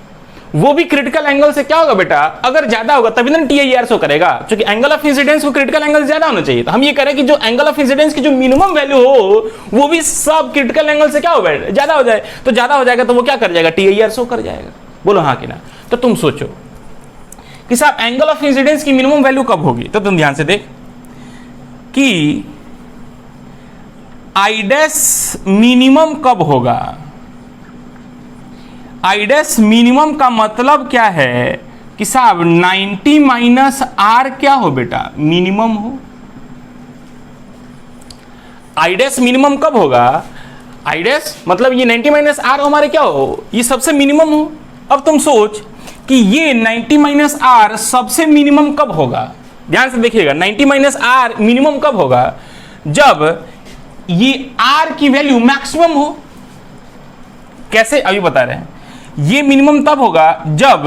वो भी क्रिटिकल एंगल से क्या होगा बेटा, अगर ज्यादा होगा तभी ना TIR शो करेगा, क्योंकि एंगल ऑफ इंसिडेंस को क्रिटिकल एंगल ज्यादा होना चाहिए। तो हम ये करें कि जो एंगल ऑफ इंसिडेंस की जो मिनिमम वैल्यू हो वो भी सब क्रिटिकल एंगल से क्या हो ज्यादा हो जाए। तो ज्यादा हो जाएगा तो वो क्या कर जाएगा, TIR शो कर जाएगा। बोलो हाँ कि ना। तो तुम सोचो कि साहब एंगल ऑफ इंसिडेंस की मिनिमम वैल्यू कब होगी, तो तुम ध्यान से देख कि I डैश मिनिमम कब होगा। I डैश मिनिमम का मतलब क्या है कि साहब 90 माइनस आर क्या हो बेटा, मिनिमम हो। I डैश मिनिमम कब होगा, I डैश मतलब ये 90 माइनस आर हमारे क्या हो, ये सबसे मिनिमम हो। अब तुम सोच कि ये 90 माइनस आर सबसे मिनिमम कब होगा, ध्यान से देखिएगा। 90 माइनस आर मिनिमम कब होगा, जब ये आर की वैल्यू मैक्सिमम हो। कैसे, अभी बता रहे हैं। ये मिनिमम तब होगा जब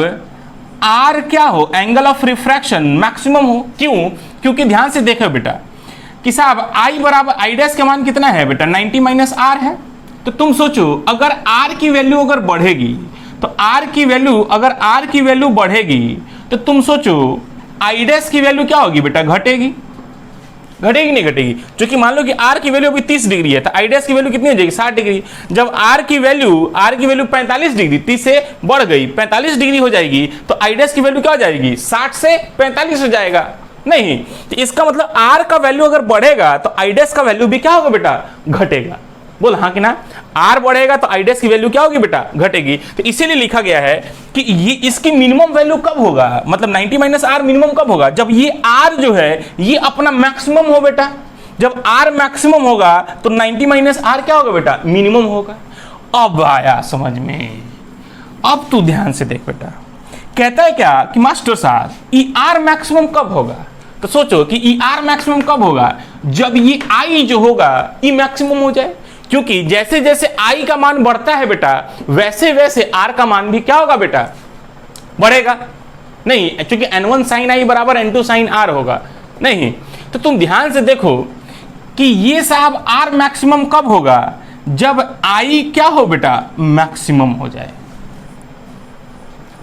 आर क्या हो, एंगल ऑफ रिफ्रैक्शन मैक्सिमम हो। क्यों, क्योंकि ध्यान से देखो बेटा कि साहब आई बराबर आई डैश का मान कितना है बेटा, 90 माइनस आर है। तो तुम सोचो अगर आर की वैल्यू अगर बढ़ेगी तो आर की वैल्यू, अगर आर की वैल्यू बढ़ेगी तो तुम सोचो आई डैश की वैल्यू क्या होगी बेटा, घटेगी। घटेगी नहीं घटेगी, क्योंकि मान लो कि आर की वैल्यू अभी 30 डिग्री है तो आई डैश की वैल्यू कितनी हो जाएगी, 60 डिग्री। जब आर की वैल्यू 45 डिग्री, 30 से बढ़ गई 45 डिग्री हो जाएगी तो आई डैश की वैल्यू क्या हो जाएगी, 60 से 45 हो जाएगा। नहीं, तो इसका मतलब आर का वैल्यू अगर बढ़ेगा तो आई डैश का वैल्यू भी क्या होगा बेटा, घटेगा। बोल हाँ कि ना। आर बढ़ेगा तो आई डैश की वैल्यू क्या होगी बेटा, घटेगी। तो इसीलिए लिखा गया है कि ये इसकी मिनिमम वैल्यू कब होगा, मतलब 90 माइनस आर मिनिमम कब होगा, जब ये आर जो है ये अपना मैक्सिमम हो बेटा। जब आर मैक्सिमम होगा तो 90 माइनस आर क्या होगा बेटा, मिनिमम होगा। अब आया समझ में। अब तू ध्यान से देख बेटा, कहता है क्या कि मास्टर साहब ई आर मैक्सिमम कब होगा। तो सोचो कि ई आर मैक्सिमम कब होगा, जब ये आई जो होगा ई मैक्सिमम हो जाए। क्योंकि जैसे जैसे आई का मान बढ़ता है बेटा वैसे वैसे आर का मान भी क्या होगा बेटा, बढ़ेगा। नहीं, क्योंकि n1 sin i बराबर n2 sin r होगा। नहीं, तो तुम ध्यान से देखो कि ये साहब आर मैक्सिमम कब होगा, जब आई क्या हो बेटा, मैक्सिमम हो जाए।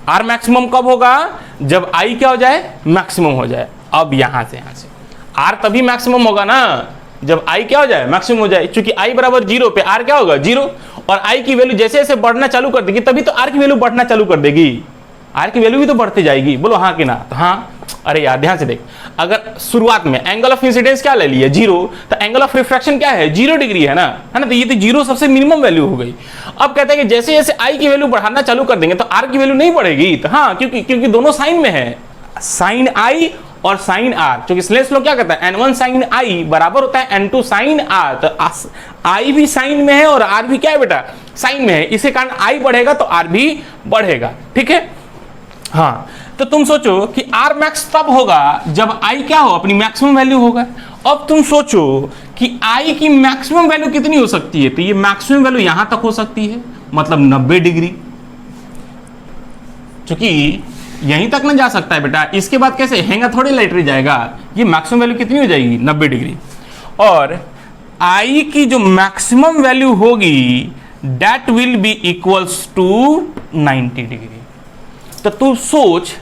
आर मैक्सिमम कब होगा, जब आई क्या हो जाए, मैक्सिमम हो जाए। अब यहां से आर तभी मैक्सिमम होगा ना जब आई क्या हो जाए, मैक्सिमम हो जाए। क्योंकि आई बराबर 0 पे आर क्या होगा, 0। और आई की वैल्यू जैसे जैसे बढ़ना चालू कर देगी तभी तो आर की वैल्यू बढ़ना चालू कर देगी। आर की वैल्यू भी तो बढ़ती जाएगी। बोलो हाँ कि ना। तो हाँ, अरे यार ध्यान से देख, अगर शुरुआत में एंगल ऑफ इंसिडेंस क्या ले लिया, 0, तो एंगल ऑफ रिफ्रैक्शन क्या है, 0 डिग्री है ना, है ना। तो ये तो 0 सबसे मिनिमम वैल्यू हो गई। अब कहते हैं कि जैसे जैसे आई की वैल्यू बढ़ाना चालू कर देंगे तो आर की वैल्यू नहीं बढ़ेगी। तो हाँ, क्योंकि दोनों साइन में है, साइन आई और साइन आर। क्योंकि स्नेल्स लॉ क्या कहता है, n1 sin i बराबर होता है n2 sin r। तो i भी साइन में है और r भी क्या है बेटा, साइन में है। इसी कारण i बढ़ेगा तो r भी बढ़ेगा। ठीक है। हाँ, तो तुम सोचो कि r मैक्स तब होगा जब i क्या हो, अपनी मैक्सिमम वैल्यू होगा। अब तुम सोचो कि i की मैक्सिमम वैल्यू कितनी हो सकती है, तो ये मैक्सिमम वैल्यू यहां तक हो सकती है, मतलब 90 डिग्री। क्योंकि यहीं तक ना जा सकता है बेटा, इसके बाद कैसे हैंगा थोड़ी लाइट रह जाएगा। ये मैक्सिमम वैल्यू कितनी हो जाएगी, 90 डिग्री। और आई की जो मैक्सिमम वैल्यू होगी that will be equals to 90 degree. तो तू सोच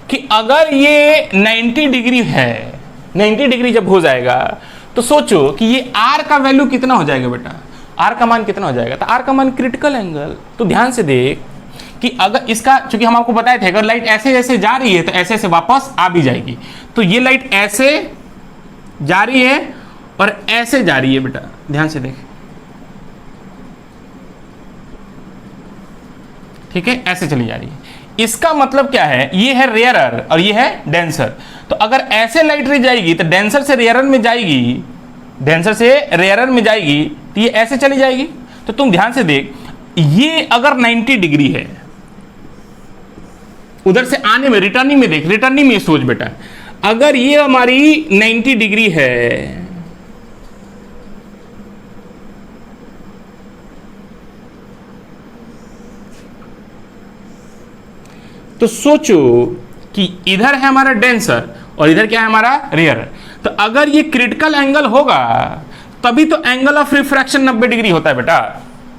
कि अगर ये 90 डिग्री है, 90 डिग्री जब हो जाएगा तो सोचो कि ये आर का वैल्यू कितना हो जाएगा बेटा, आर का मान कितना हो जाएगा। तो आर का मान क्रिटिकल एंगल। तो ध्यान से देख कि अगर इसका, चूंकि हम आपको बताए थे अगर लाइट ऐसे ऐसे जा रही है तो ऐसे ऐसे वापस आ भी जाएगी। तो ये लाइट ऐसे जा रही है और ऐसे जा रही है बेटा, ध्यान से देख। ठीक है, ऐसे चली जा रही है। इसका मतलब क्या है, ये है रेयरर और ये है डेंसर। तो अगर ऐसे लाइट रह जाएगी तो डेंसर से रेयरर में जाएगी, डेंसर से रेयरर में जाएगी तो ये ऐसे चली जाएगी। तो तुम ध्यान से देख, ये अगर 90 डिग्री है, उधर से आने में रिटर्निंग में देख, रिटर्निंग में सोच बेटा, अगर ये हमारी 90 डिग्री है तो सोचो कि इधर है हमारा डेंसर और इधर क्या है हमारा रेयरर। तो अगर ये क्रिटिकल एंगल होगा तभी तो एंगल ऑफ रिफ्रैक्शन 90 डिग्री होता है बेटा।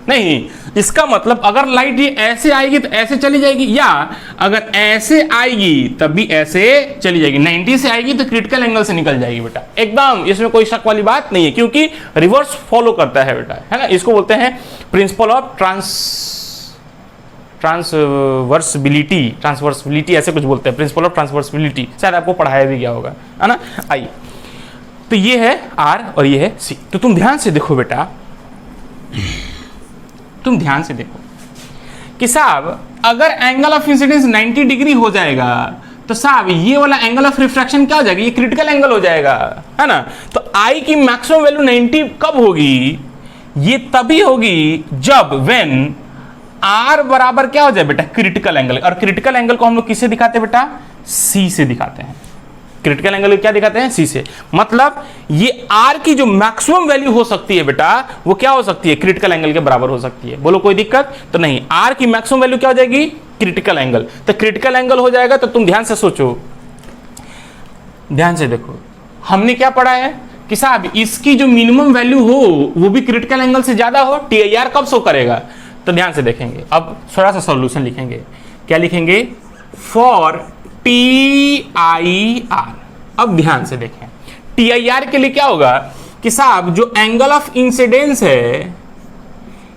नहीं, इसका मतलब अगर लाइट ये ऐसे आएगी तो ऐसे चली जाएगी, या अगर ऐसे आएगी तब भी ऐसे चली जाएगी। 90 से आएगी तो क्रिटिकल एंगल से निकल जाएगी बेटा, एकदम इसमें कोई शक वाली बात नहीं है, क्योंकि रिवर्स फॉलो करता है बेटा, है ना। इसको बोलते हैं प्रिंसिपल ऑफ ट्रांसवर्सिबिलिटी ऐसे कुछ बोलते हैं, प्रिंसिपल ऑफ ट्रांसवर्सिबिलिटी, शायद आपको पढ़ाया भी गया होगा, है ना। आई तो ये है आर और ये है सी। तो तुम ध्यान से देखो बेटा, तुम ध्यान से देखो कि साहब अगर एंगल ऑफ इंसिडेंस 90 डिग्री हो जाएगा तो साहब ये वाला एंगल ऑफ रिफ्रैक्शन क्या हो जाएगा, ये क्रिटिकल एंगल हो जाएगा, है ना। तो आई की मैक्सिमम वैल्यू 90 कब होगी, ये तभी होगी जब व्हेन आर बराबर क्या हो जाए बेटा, क्रिटिकल एंगल। और क्रिटिकल एंगल को हम लोग किससे दिखाते हैं बेटा, सी से दिखाते हैं। क्रिटिकल एंगल क्या दिखाते हैं, सी से। मतलब ये आर की जो मैक्सिमम वैल्यू हो सकती है बेटा, वो क्या हो सकती है, क्रिटिकल एंगल के बराबर हो सकती है। बोलो कोई दिक्कत तो नहीं। आर की मैक्सिमम वैल्यू क्या हो जाएगी, क्रिटिकल एंगल। तो क्रिटिकल एंगल हो जाएगा तो तुम ध्यान से सोचो, ध्यान से देखो, हमने क्या पढ़ा है कि साहब इसकी जो मिनिमम वैल्यू हो वो भी क्रिटिकल एंगल से ज्यादा हो, टीआईआर कब शो करेगा। तो ध्यान से देखेंगे, अब थोड़ा सा सॉल्यूशन लिखेंगे। क्या लिखेंगे, फॉर टीआईआर। अब ध्यान से देखें, टीआईआर के लिए क्या होगा कि साहब जो एंगल ऑफ इंसिडेंस है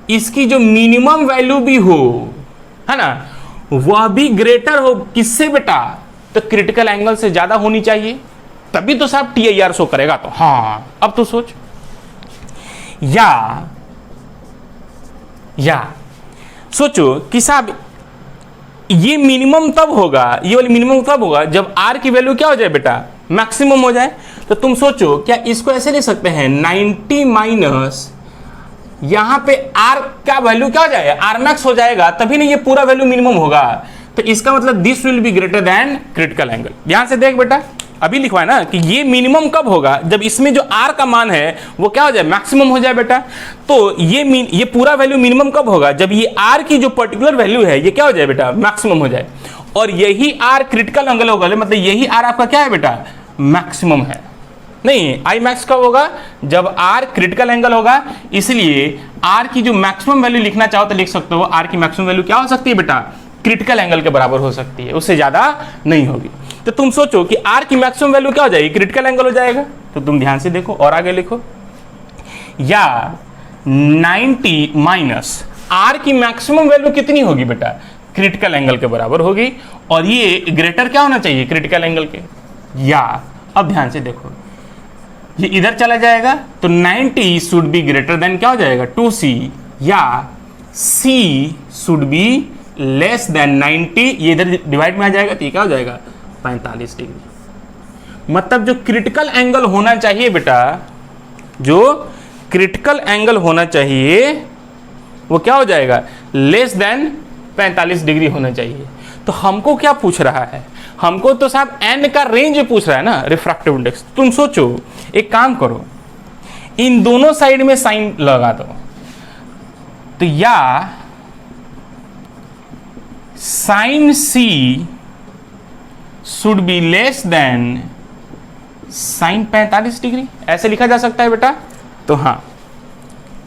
इसकी जो मिनिमम वैल्यू भी हो, है ना, वह भी ग्रेटर हो किससे बेटा, तो क्रिटिकल एंगल से ज्यादा होनी चाहिए, तभी तो साहब टीआईआर शो करेगा। तो हाँ अब तो सोच, या सोचो कि साहब ये मिनिमम तब होगा, ये वाली मिनिमम तब होगा जब आर की वैल्यू क्या हो जाए बेटा, मैक्सिमम हो जाए। तो तुम सोचो क्या इसको ऐसे लिख सकते हैं, 90 माइनस यहां पे आर का वैल्यू क्या हो जाएगा, आर मैक्स हो जाएगा, तभी नहीं ये पूरा वैल्यू मिनिमम होगा। तो इसका मतलब this will be greater than critical angle. ध्यान से देख बेटा, अभी लिखवा है ना कि ये मिनिमम कब होगा, जब इसमें जो आर का मान है वो क्या हो जाए, मैक्सिमम हो जाए बेटा। तो ये पूरा वैल्यू मिनिमम कब होगा, जब ये आर की जो पर्टिकुलर वैल्यू है ये क्या हो जाए बेटा, मैक्सिमम हो जाए। और यही आर क्रिटिकल एंगल होगा, मतलब यही आर आपका क्या है बेटा, मैक्सिमम है। नहीं, आई मैक्स कब होगा, जब आर क्रिटिकल एंगल होगा। इसलिए आर की जो मैक्सिमम वैल्यू लिखना चाहो तो लिख सकते हो, आर की मैक्सिमम वैल्यू क्या हो सकती है बेटा, क्रिटिकल एंगल के बराबर हो सकती है, उससे ज्यादा नहीं होगी। तो तुम सोचो कि आर की मैक्सिमम वैल्यू क्या हो जाएगी, क्रिटिकल एंगल हो जाएगा। तो तुम ध्यान से देखो और आगे लिखो, या 90 माइनस आर की मैक्सिमम वैल्यू कितनी होगी बेटा, क्रिटिकल एंगल के बराबर होगी, और ये ग्रेटर क्या होना चाहिए, क्रिटिकल एंगल के। या अब ध्यान से देखो, ये इधर चला जाएगा तो 90 शुड बी ग्रेटर देन क्या हो जाएगा, 2c, या c should be less then 90, ये इधर डिवाइड में आ जाएगा तो ये क्या हो जाएगा, 45 डिग्री। मतलब जो क्रिटिकल एंगल होना चाहिए बेटा, जो क्रिटिकल एंगल होना चाहिए वो क्या हो जाएगा, लेस देन 45 डिग्री होना चाहिए। तो हमको क्या पूछ रहा है, हमको तो साहब n का रेंज पूछ रहा है ना, रिफ्रैक्टिव इंडेक्स। तुम सोचो, एक काम करो, इन दोनों साइड में साइन लगा दो। तो या sine c should be less than sine 45 degree, ऐसे लिखा जा सकता है बेटा। तो हाँ,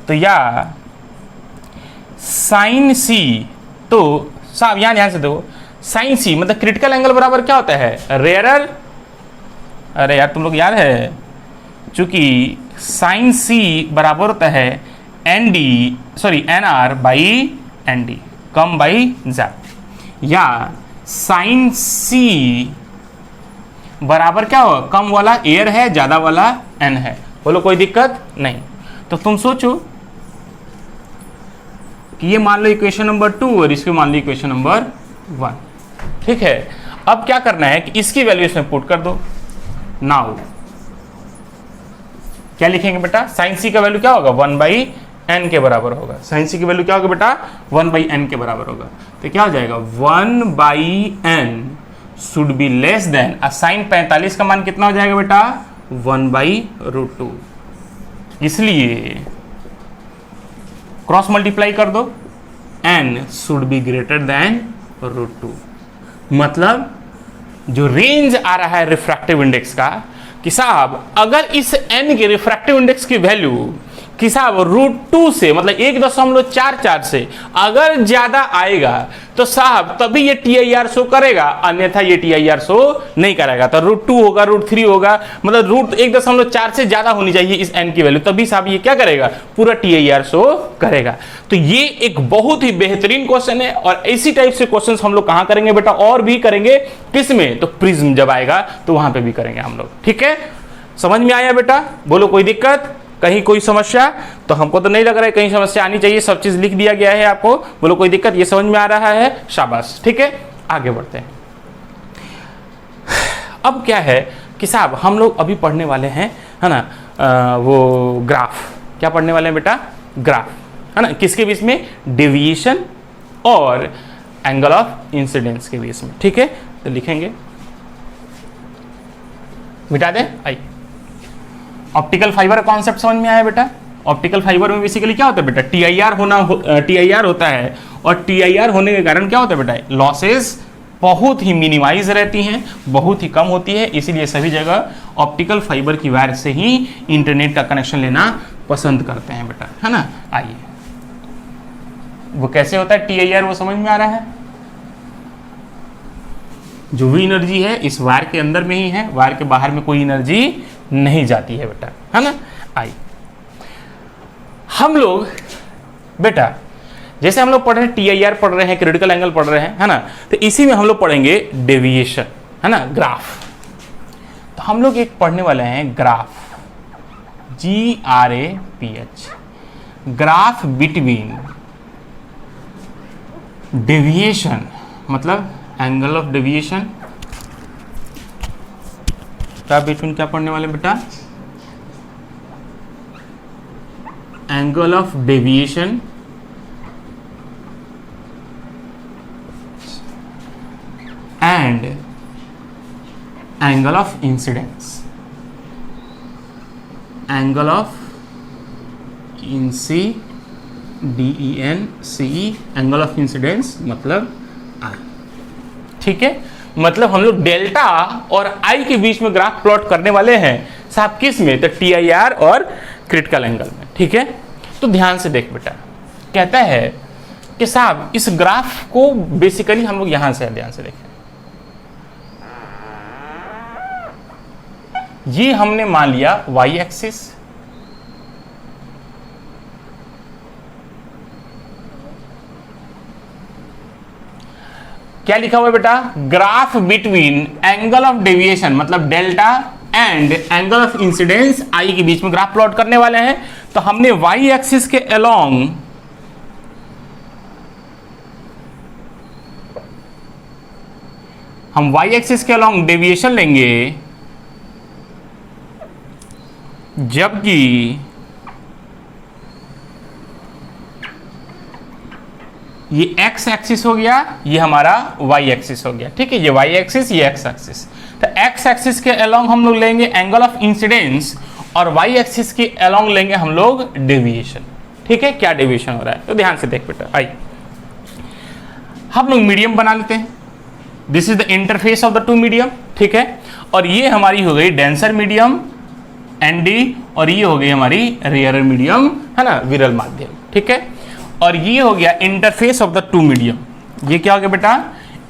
तो या साइन c, तो साहब यहां ध्यान से देखो, साइन c मतलब क्रिटिकल एंगल बराबर क्या होता है, रेयरर। अरे यार तुम लोग याद है, चूंकि साइन c बराबर होता है nr by nd, come by ज्यादा। या साइन c बराबर क्या होगा, कम वाला एयर है, ज्यादा वाला n है। बोलो कोई दिक्कत नहीं। तो तुम सोचो कि ये मान लो इक्वेशन नंबर 2 और इसको मान लो इक्वेशन नंबर 1, ठीक है। अब क्या करना है कि इसकी वैल्यू इसमें पुट कर दो। नाउ क्या लिखेंगे बेटा, साइन c का वैल्यू क्या होगा, 1/n के बराबर होगा। साइन c की वैल्यू क्या होगा बेटा, 1/n के बराबर होगा। तो क्या हो जाएगा, 1/n should be less than, sine 45 का मान कितना हो जाएगा बेटा, 1/√2। इसलिए क्रॉस मल्टीप्लाई कर दो, n should be greater than √2। मतलब जो रेंज आ रहा है रिफ्रैक्टिव इंडेक्स का, कि साहब अगर इस n के रिफ्रैक्टिव इंडेक्स की वैल्यू कि साहब √2 से मतलब 1.44 से अगर ज्यादा आएगा तो साहब तभी ये TIR शो करेगा, अन्यथा ये TIR शो नहीं करेगा। तो √2 होगा, √3 होगा, मतलब √1.4 से ज्यादा होनी चाहिए इस n की वैल्यू, तभी साहब ये क्या करेगा, पूरा TIR शो करेगा। तो ये एक बहुत ही बेहतरीन क्वेश्चन है और इसी टाइप से क्वेश्चन हम लोग कहां करेंगे बेटा, और भी करेंगे, किसमें, तो प्रिज्म जब आएगा तो वहां पे भी करेंगे हम लोग। ठीक है, समझ में आया बेटा? बोलो कोई दिक्कत, कहीं कोई समस्या? तो हमको तो नहीं लग रहा है कहीं समस्या आनी चाहिए, सब चीज लिख दिया गया है आपको। बोलो कोई दिक्कत, ये समझ में आ रहा है? शाबाश। ठीक है, आगे बढ़ते हैं। अब क्या है कि साहब हम लोग अभी पढ़ने वाले हैं, है ना, वो ग्राफ। क्या पढ़ने वाले हैं बेटा? ग्राफ, है ना, किसके बीच में? डेविएशन और एंगल ऑफ इंसिडेंस के बीच में। ठीक है, तो लिखेंगे, मिटा दे। आई ऑप्टिकल फाइबर कॉन्सेप्ट समझ में आया बेटा? ऑप्टिकल फाइबर में बेसिकली क्या होता है बेटा, TIR होता है, और TIR होने के कारण क्या होता है बेटा, लॉसेस बहुत ही मिनिमाइज रहती हैं, बहुत ही कम होती है, इसीलिए सभी जगह ऑप्टिकल फाइबर की वायर से ही इंटरनेट का कनेक्शन लेना पसंद करते हैं बेटा, है ना। आइए, वो कैसे होता है TIR, वो समझ में आ रहा है? जो भी एनर्जी है इस वायर के अंदर में ही है, वायर के बाहर में कोई एनर्जी नहीं जाती है बेटा, है ना। आई हम लोग बेटा जैसे हम लोग पढ़ रहे हैं TIR पढ़ रहे हैं, क्रिटिकल एंगल पढ़ रहे हैं, है ना, तो इसी में हम लोग पढ़ेंगे डेविएशन, है ना, ग्राफ। तो हम लोग एक पढ़ने वाले हैं graph, GRAPH, graph between deviation, मतलब एंगल ऑफ डेविएशन का बिटवीन क्या पढ़ने वाले बेटा, angle of deviation and angle of incidence, angle of DENCE, angle of incidence मतलब आई। ठीक है, मतलब हम लोग डेल्टा और आई के बीच में ग्राफ प्लॉट करने वाले हैं साहब, किस में, तो TIR और क्रिटिकल एंगल में। ठीक है, तो ध्यान से देख बेटा, कहता है कि साहब इस ग्राफ को बेसिकली हम लोग यहां से ध्यान से देखें, ये हमने मान लिया y एक्सिस, क्या लिखा हुआ है बेटा, graph between angle of deviation मतलब delta and angle of incidence I के बीच में ग्राफ प्लॉट करने वाले हैं। तो हमने y एक्सिस के अलोंग हम y एक्सिस के अलोंग डेविएशन लेंगे, जबकि ये x एक्सिस हो गया, ये हमारा y एक्सिस हो गया। ठीक है, ये y एक्सिस, ये x एक्सिस। तो x एक्सिस के अलोंग हम लोग लेंगे एंगल ऑफ इंसिडेंस और y एक्सिस के अलोंग लेंगे हम लोग डेविएशन। ठीक है, क्या डेविएशन हो रहा है, तो ध्यान से देख बेटा। आइए हम लोग मीडियम बना लेते हैं, this is the interface of the two medium. ठीक है, और ये हमारी हो गई डेंसर मीडियम ND, और ये हो गई हमारी रेयरर मीडियम, है ना, विरल माध्यम। ठीक है, और ये हो गया interface of the two medium. ये क्या हो गया बेटा,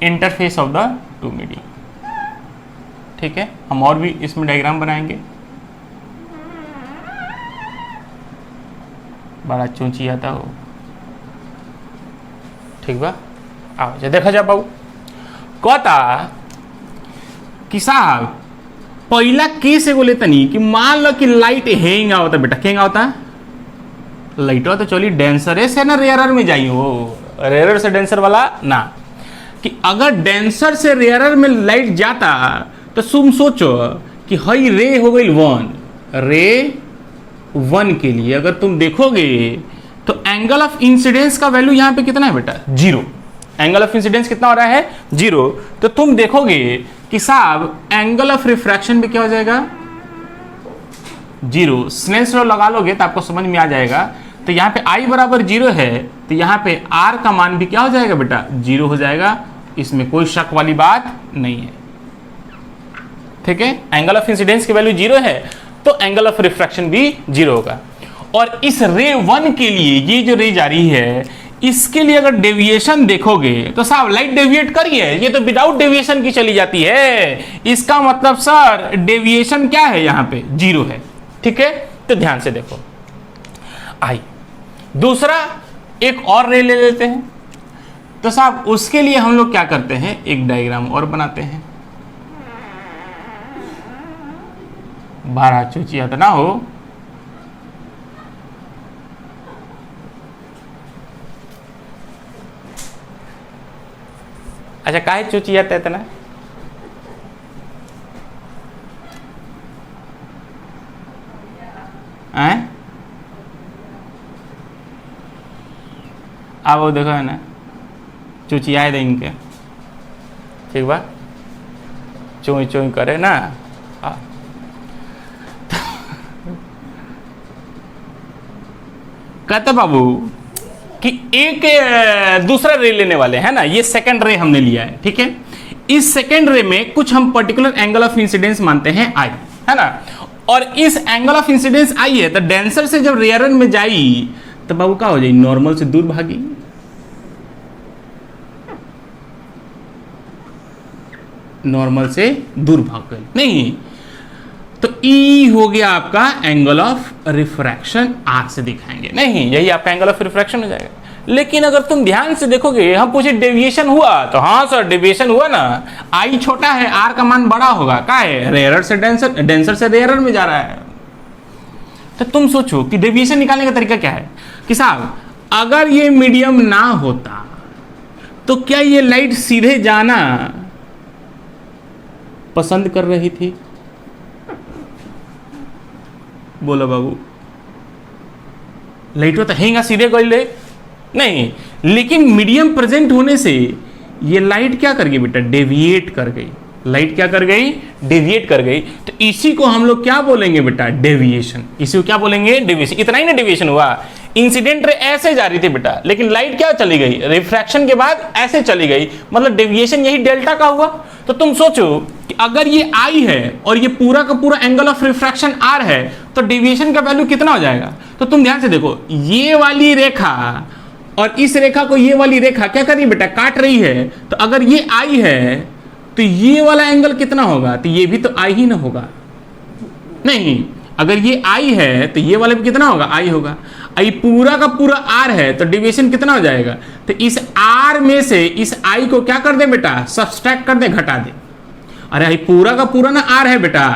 interface of the two medium. ठीक है, हम और भी इसमें डायग्राम बनाएंगे, बड़ा चूंची आता हो। ठीक बा, आओ जा देखा जा बाबू, कहता कि साहब पहला केस एगो लेतनी कि मान लो कि लाइट हैंग आवता बेटा, क्या होता, लाइटवा तो चली डेंसर से ना रेयरर में जाई, हो रेयरर से डेंसर वाला ना, कि अगर डेंसर से रेयरर में लाइट जाता तो तुम सोचो कि हई रे हो गई 1, रे 1 के लिए अगर तुम देखोगे तो एंगल ऑफ इंसिडेंस का वैल्यू यहां पे कितना है बेटा, 0। एंगल ऑफ इंसिडेंस कितना हो रहा है, 0। तो तुम देखोगे कि साहब एंगल ऑफ रिफ्रैक्शन भी क्या हो जाएगा, 0। स्नेल्स लॉ लगा लोगे तो आपको समझ में आ जाएगा। तो यहाँ पे I बराबर 0 है, तो यहाँ पे R का मान भी क्या हो जाएगा बेटा, 0 हो जाएगा, इसमें कोई शक वाली बात नहीं है। ठीक है, एंगल ऑफ इंसिडेंस की वैल्यू 0 है तो एंगल ऑफ रिफ्रैक्शन भी 0 होगा। और इस रे 1 के लिए ये जो रे जा रही है, इसके लिए अगर डेविएशन देखोगे तो साहब लाइट डेविएट करी है, ये तो विदाउट डेविएशन की चली जाती है। इसका मतलब सर डेविएशन क्या है, यहां पे 0 है। ठीक है, तो ध्यान से देखो। आई दूसरा एक और रे ले लेते हैं, तो साहब उसके लिए हम लोग क्या करते हैं, एक डायग्राम और बनाते हैं। 12 चूचिया तो ना हो। अच्छा, काहे चूचियाते इतना? अब वो देखो है ना, चुचियाए दे इनके, ठीक बा, चोई चोई करे ना। कहते बाबू कि एक दूसरा रे लेने वाले हैं ना, ये सेकंड रे हमने लिया है। ठीक है, इस सेकंड रे में कुछ हम पर्टिकुलर एंगल ऑफ इंसिडेंस मानते हैं आई, है ना, और इस एंगल ऑफ इंसिडेंस आई है, तो डेंसर से जब रेयरन में जाई तो बाबू क्या हो जाए, नॉर्मल से दूर भागी। नॉर्मल से दूर भाग गई नहीं, तो ई हो गया आपका एंगल ऑफ रिफ्रैक्शन, आर से दिखाएंगे नहीं, यही आपका एंगल ऑफ रिफ्रैक्शन हो जाएगा। लेकिन अगर तुम ध्यान से देखोगे, हम पूछे डेविएशन हुआ, तो हाँ सर डेविएशन हुआ ना, आई छोटा है, आर का मान बड़ा होगा, क्या है, रेयरर से डेंसर, डेंसर से रेयरर में जा रहा है। तो तुम सोचो कि डेविएशन निकालने का तरीका क्या है कि साहब अगर ये मीडियम ना होता तो क्या ये लाइट सीधे जाना पसंद कर रही थी? बोलो बाबू, लाइट तो हेंगा सीधे गई ले नहीं, लेकिन मीडियम प्रेजेंट होने से ये लाइट क्या कर गई बेटा, डेविएट कर गई। लाइट क्या कर गई, डेविएट कर गई। तो इसी को हम लोग क्या बोलेंगे बेटा, डेविएशन। इसी को क्या बोलेंगे, डेविएशन। इतना ही ना डेविएशन हुआ, इंसिडेंट रे ऐसे जा रही थी बेटा, लेकिन लाइट क्या चली गई, रिफ्रैक्शन के बाद ऐसे चली गई, मतलब डेविएशन यही डेल्टा का हुआ। तो तुम सोचो कि अगर ये आई है और ये पूरा का पूरा एंगल ऑफ रिफ्रैक्शन आर है, तो डेविएशन का वैल्यू कितना हो जाएगा। तो तुम ध्यान से देखो, ये वाली रेखा और इस रेखा को ये वाली रेखा क्या कर रही है बेटा, काट रही है। तो अगर ये आई है तो ये वाला एंगल कितना होगा, तो ये भी तो आई ही ना होगा नहीं। अगर ये आई है तो ये वाला भी कितना होगा, आई होगा। आई पूरा का पूरा आर है, तो डेविएशन कितना हो जाएगा, तो इस आर में से इस आई को क्या कर दे बेटा, सब्सट्रैक्ट कर दे, घटा दे। अरे आई पूरा का पूरा ना आर है बेटा,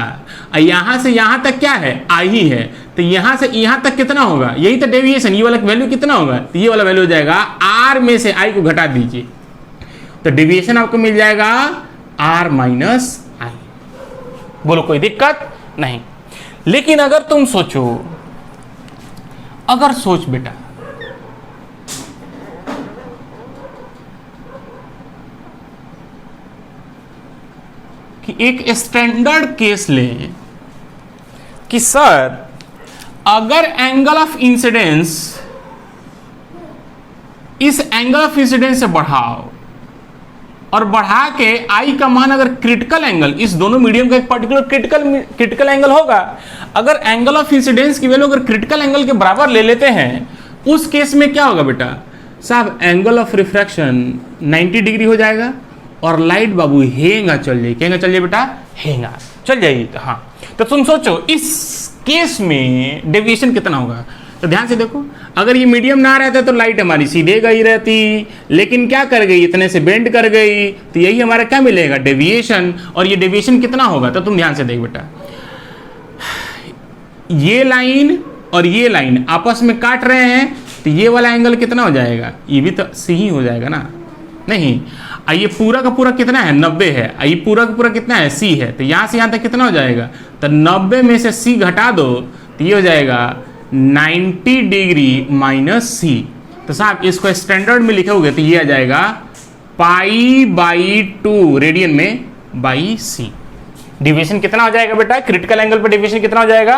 यहां से यहां तक क्या है, आई ही है, तो यहां से यहां तक कितना होगा, यही तो डेविएशन। ये वाला वैल्यू कितना होगा, तो ये वाला वैल्यू हो जाएगा, आर में से आई को घटा दीजिए, तो डेविएशन आपको मिल जाएगा आर माइनस आई। बोलो कोई दिक्कत नहीं। लेकिन अगर तुम सोचो, अगर सोच बेटा कि एक स्टैंडर्ड केस ले कि सर अगर एंगल ऑफ इंसिडेंस इस एंगल ऑफ इंसिडेंस से बढ़ाओ और बढ़ा के आई का मान अगर क्रिटिकल एंगल, इस दोनों मीडियम का एक पर्टिकुलर क्रिटिकल एंगल होगा, अगर एंगल ऑफ इंसिडेंस की वैल्यू अगर क्रिटिकल एंगल के बराबर ले लेते हैं, उस केस में क्या होगा बेटा साहब, एंगल ऑफ रिफ्रैक्शन 90 डिग्री हो जाएगा और लाइट बाबू हेंगा चल जाएगी। क्या चल जाए बेटा, हेंगा चल जाएगी। तो हाँ, तो तुम सोचो इस केस में डेविएशन कितना होगा। तो ध्यान से देखो, अगर ये मीडियम ना रहता तो लाइट हमारी सीधे गई रहती, लेकिन क्या कर गई, इतने से बेंड कर गई, तो यही हमारा क्या मिलेगा, डेविएशन। और ये डेविएशन कितना होगा, तो तुम ध्यान से देख बेटा, ये लाइन और ये लाइन आपस में काट रहे हैं, तो ये वाला एंगल कितना हो जाएगा, ये भी तो सी ही हो जाएगा ना, नहीं। ये पूरा का पूरा कितना है, 90 है, ये पूरा का पूरा कितना है, सी है, तो यहां से यहां तक कितना हो जाएगा, तो 90 में से सी घटा दो, तो ये हो जाएगा 90 डिग्री माइनस सी। तो साहब इसको स्टैंडर्ड में लिखोगे तो ये आ जाएगा π/2 रेडियन में बाई सी। डिविएशन कितना हो जाएगा बेटा, क्रिटिकल एंगल पर डिविएशन कितना हो जाएगा,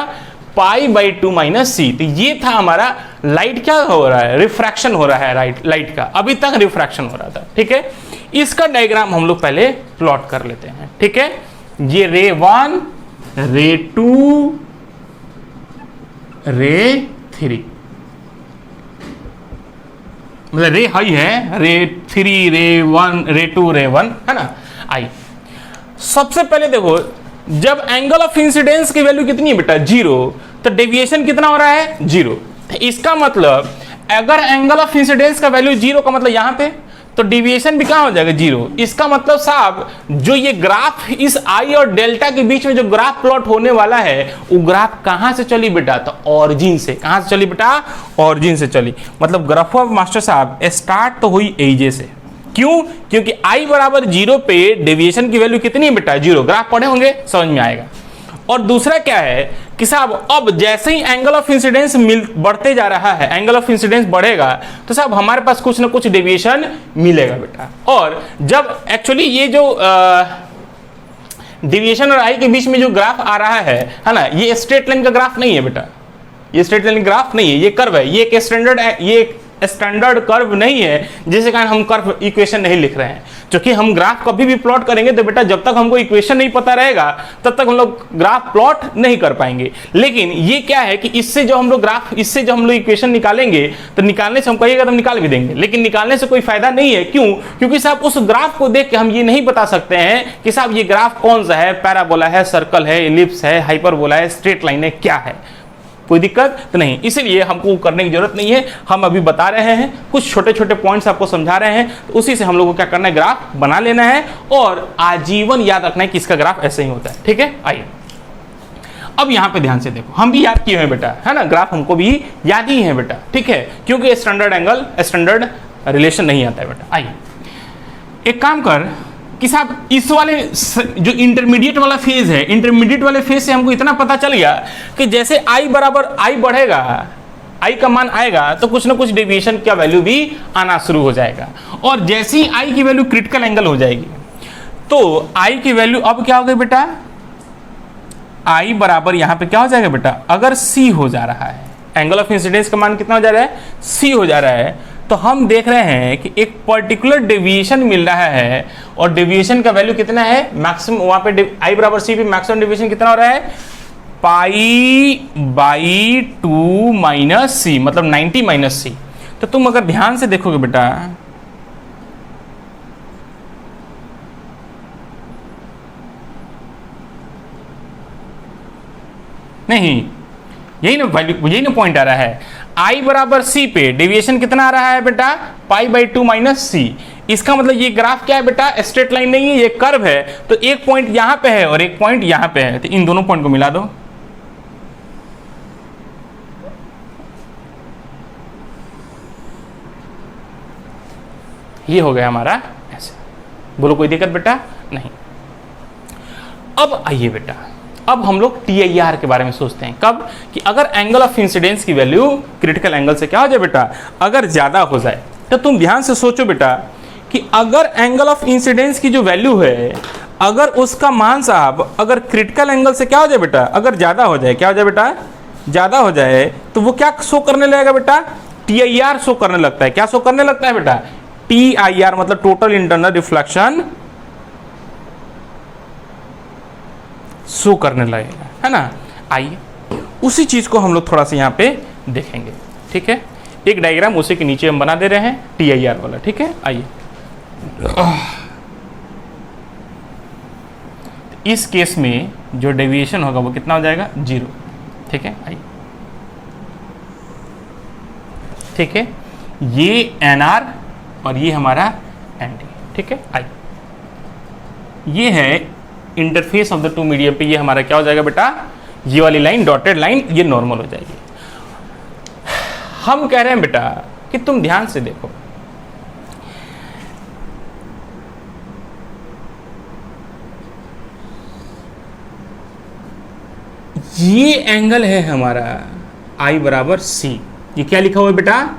π/2 माइनस सी। तो ये था हमारा लाइट क्या हो रहा है, रिफ्रैक्शन हो रहा है लाइट का, अभी तक रिफ्रैक्शन हो रहा था। ठीक है, इसका डायग्राम हम लोग पहले प्लॉट कर लेते हैं। ठीक है, ये रे 1, रे 2, रे 3, मतलब रे हाई है, रे 3, रे 1, रे 2, रे 1, है ना। आई सबसे पहले देखो, जब एंगल ऑफ इंसिडेंस की वैल्यू कितनी है बेटा 0, तो डेविएशन कितना हो रहा है 0। इसका मतलब अगर एंगल ऑफ इंसिडेंस का वैल्यू 0 का मतलब यहां पे, तो डेविएशन भी कहां हो जाएगा 0। इसका मतलब साहब जो ये ग्राफ इस आई और डेल्टा के बीच में जो ग्राफ प्लॉट होने वाला है, वो ग्राफ कहां से चली बेटा, तो ऑरिजिन से। कहां से चली बेटा, ऑरिजिन से चली। मतलब ग्राफ ऑफ मास्टर साहब स्टार्ट तो हुई एजे से। क्यों? क्योंकि i बराबर 0 पे डेविएशन की वैल्यू कितनी है बेटा 0। ग्राफ पढ़े होंगे, समझ में आएगा। और दूसरा क्या है कि साहब अब जैसे ही एंगल ऑफ इंसिडेंस बढ़ते जा रहा है, एंगल ऑफ इंसिडेंस बढ़ेगा, तो साहब हमारे पास कुछ ना कुछ डेविएशन मिलेगा बेटा। और जब एक्चुअली ये जो डेविएशन और आई के बीच में जो ग्राफ आ रहा है ना, ये स्ट्रेट लाइन का ग्राफ नहीं है बेटा, ये स्ट्रेट लाइन ग्राफ नहीं है, ये कर्व है। ये एक स्टैंडर्ड कर्व नहीं है, जिसके कारण हम कर्व इक्वेशन नहीं लिख रहे हैं। क्योंकि हम ग्राफ कभी भी प्लॉट करेंगे तो बेटा जब तक हमको इक्वेशन नहीं पता रहेगा तब तक हम लोग ग्राफ प्लॉट नहीं कर पाएंगे। लेकिन ये क्या है कि इससे जो हम लोग इक्वेशन निकालेंगे, तो निकालने से हम कहिएगा तो हम निकाल भी देंगे, लेकिन निकालने से कोई फायदा नहीं है। क्यों? क्योंकि साहब उस ग्राफ को देख के हम ये नहीं बता सकते हैं कि साहब ये ग्राफ कौन सा है, पैराबोला है, सर्कल है, एलिप्स है, हाइपरबोला है, स्ट्रेट लाइन है, क्या है। कोई दिक्कत तो नहीं, इसलिए हमको करने की जरूरत नहीं है। हम अभी बता रहे हैं, कुछ छोटे छोटे पॉइंट्स आपको समझा रहे हैं, तो उसी से हम लोगों को क्या करना है, ग्राफ बना लेना है और आजीवन याद रखना है कि इसका ग्राफ ऐसे ही होता है। ठीक है, आइए अब यहां पे ध्यान से देखो, हम भी याद किए हैं बेटा, है ना, ग्राफ हमको भी याद ही है बेटा। ठीक है, क्योंकि स्टैंडर्ड रिलेशन नहीं आता है बेटा। आइए एक काम कर कि साहब इस वाले जो इंटरमीडिएट वाला फेज है, इंटरमीडिएट वाले फेज से हमको इतना पता चल गया कि जैसे i बराबर i बढ़ेगा, i का मान आएगा, तो कुछ ना कुछ डेविएशन का वैल्यू भी आना शुरू हो जाएगा। और जैसे ही i की वैल्यू क्रिटिकल एंगल हो जाएगी, तो i की वैल्यू अब क्या हो गई बेटा, i बराबर यहां पे क्या हो जाएगा बेटा, अगर c हो जा रहा है, एंगल ऑफ इंसिडेंस का मान कितना हो जा रहा है, c हो जा रहा है, तो हम देख रहे हैं कि एक पर्टिकुलर डेविएशन मिल रहा है। और डेविएशन का वैल्यू कितना है, मैक्सिमम, वहां पे i बराबर c पे मैक्सिमम डेविएशन कितना हो रहा है, π/2 माइनस c, मतलब 90 माइनस c। तो तुम अगर ध्यान से देखोगे बेटा, नहीं, यही ना पॉइंट आ रहा है। i बराबर c पे डेविएशन कितना आ रहा है बेटा, π/2 माइनस c। इसका मतलब ये ग्राफ क्या है बेटा, स्ट्रेट लाइन नहीं है, ये कर्व है। तो एक पॉइंट यहां पे है और एक पॉइंट यहां पे है, तो इन दोनों पॉइंट को मिला दो। ये हो गया हमारा ऐसे। बोलो कोई दिक्कत बेटा, नहीं। अब आइए बेटा, अब हम लोग TIR के बारे में सोचते हैं। कब? कि अगर एंगल ऑफ इंसिडेंस की वैल्यू क्रिटिकल एंगल से क्या हो जाए बेटा, अगर ज्यादा हो जाए, तो तुम ध्यान से सोचो बेटा कि अगर एंगल ऑफ इंसिडेंस की जो वैल्यू है, अगर उसका मान साहब अगर क्रिटिकल एंगल से क्या हो जाए बेटा, अगर ज्यादा हो जाए, क्या हो जाए बेटा, ज्यादा हो जाए, तो वो क्या शो करने लगेगा बेटा, TIR शो करने लगता है। क्या शो करने लगता है बेटा, TIR, मतलब टोटल इंटरनल रिफ्लेक्शन शो करने लगेगा, है ना। आइए उसी चीज को हम लोग थोड़ा सा यहाँ पे देखेंगे। ठीक है, एक डायग्राम उसी के नीचे हम बना दे रहे हैं TIR वाला। ठीक है, आइए इस केस में जो डेविएशन होगा वो कितना हो जाएगा, 0। ठीक है, आइए, ठीक है, ये NR और ये हमारा ND। ठीक है, आइए, ये है interface of the two medium पे। ये हमारा क्या हो जाएगा बेटा, ये वाली लाइन, डॉटेड लाइन, ये नॉर्मल हो जाएगी। हम कह रहे हैं बेटा कि तुम ध्यान से देखो, ये एंगल है हमारा I बराबर C। ये क्या लिखा हुआ है बेटा,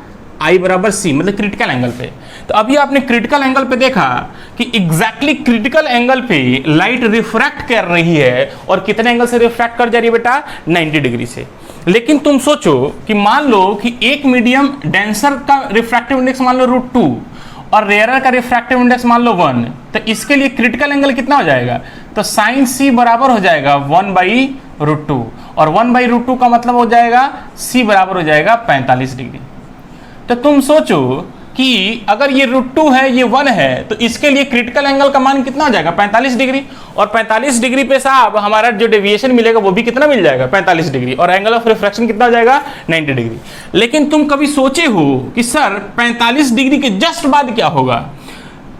I बराबर C, मतलब क्रिटिकल एंगल पे। तो अभी आपने क्रिटिकल एंगल पे देखा कि एग्जैक्टली क्रिटिकल एंगल पे लाइट रिफ्रैक्ट कर रही है, और कितने एंगल से रिफ्रैक्ट कर जा रही है बेटा, 90 डिग्री से। लेकिन तुम सोचो कि मान लो कि एक मीडियम डेंसर का रिफ्रैक्टिव इंडेक्स मान लो √2 और रेयरर का रिफ्रैक्टिव इंडेक्स मान लो 1, तो इसके लिए क्रिटिकल एंगल कितना हो जाएगा, तो sin C बराबर हो जाएगा 1/√2। और 1/√2 का मतलब हो जाएगा C बराबर हो जाएगा 45 डिग्री। तो तुम सोचो कि अगर ये √2 है, ये 1 है, तो इसके लिए क्रिटिकल एंगल का मान कितना हो जाएगा 45 डिग्री। और 45 डिग्री पे साहब हमारा जो डेविएशन मिलेगा वो भी कितना मिल जाएगा 45 डिग्री, और एंगल ऑफ रिफ्रैक्शन कितना हो जाएगा 90 डिग्री। लेकिन तुम कभी सोचे हो कि सर 45 डिग्री के जस्ट बाद क्या होगा?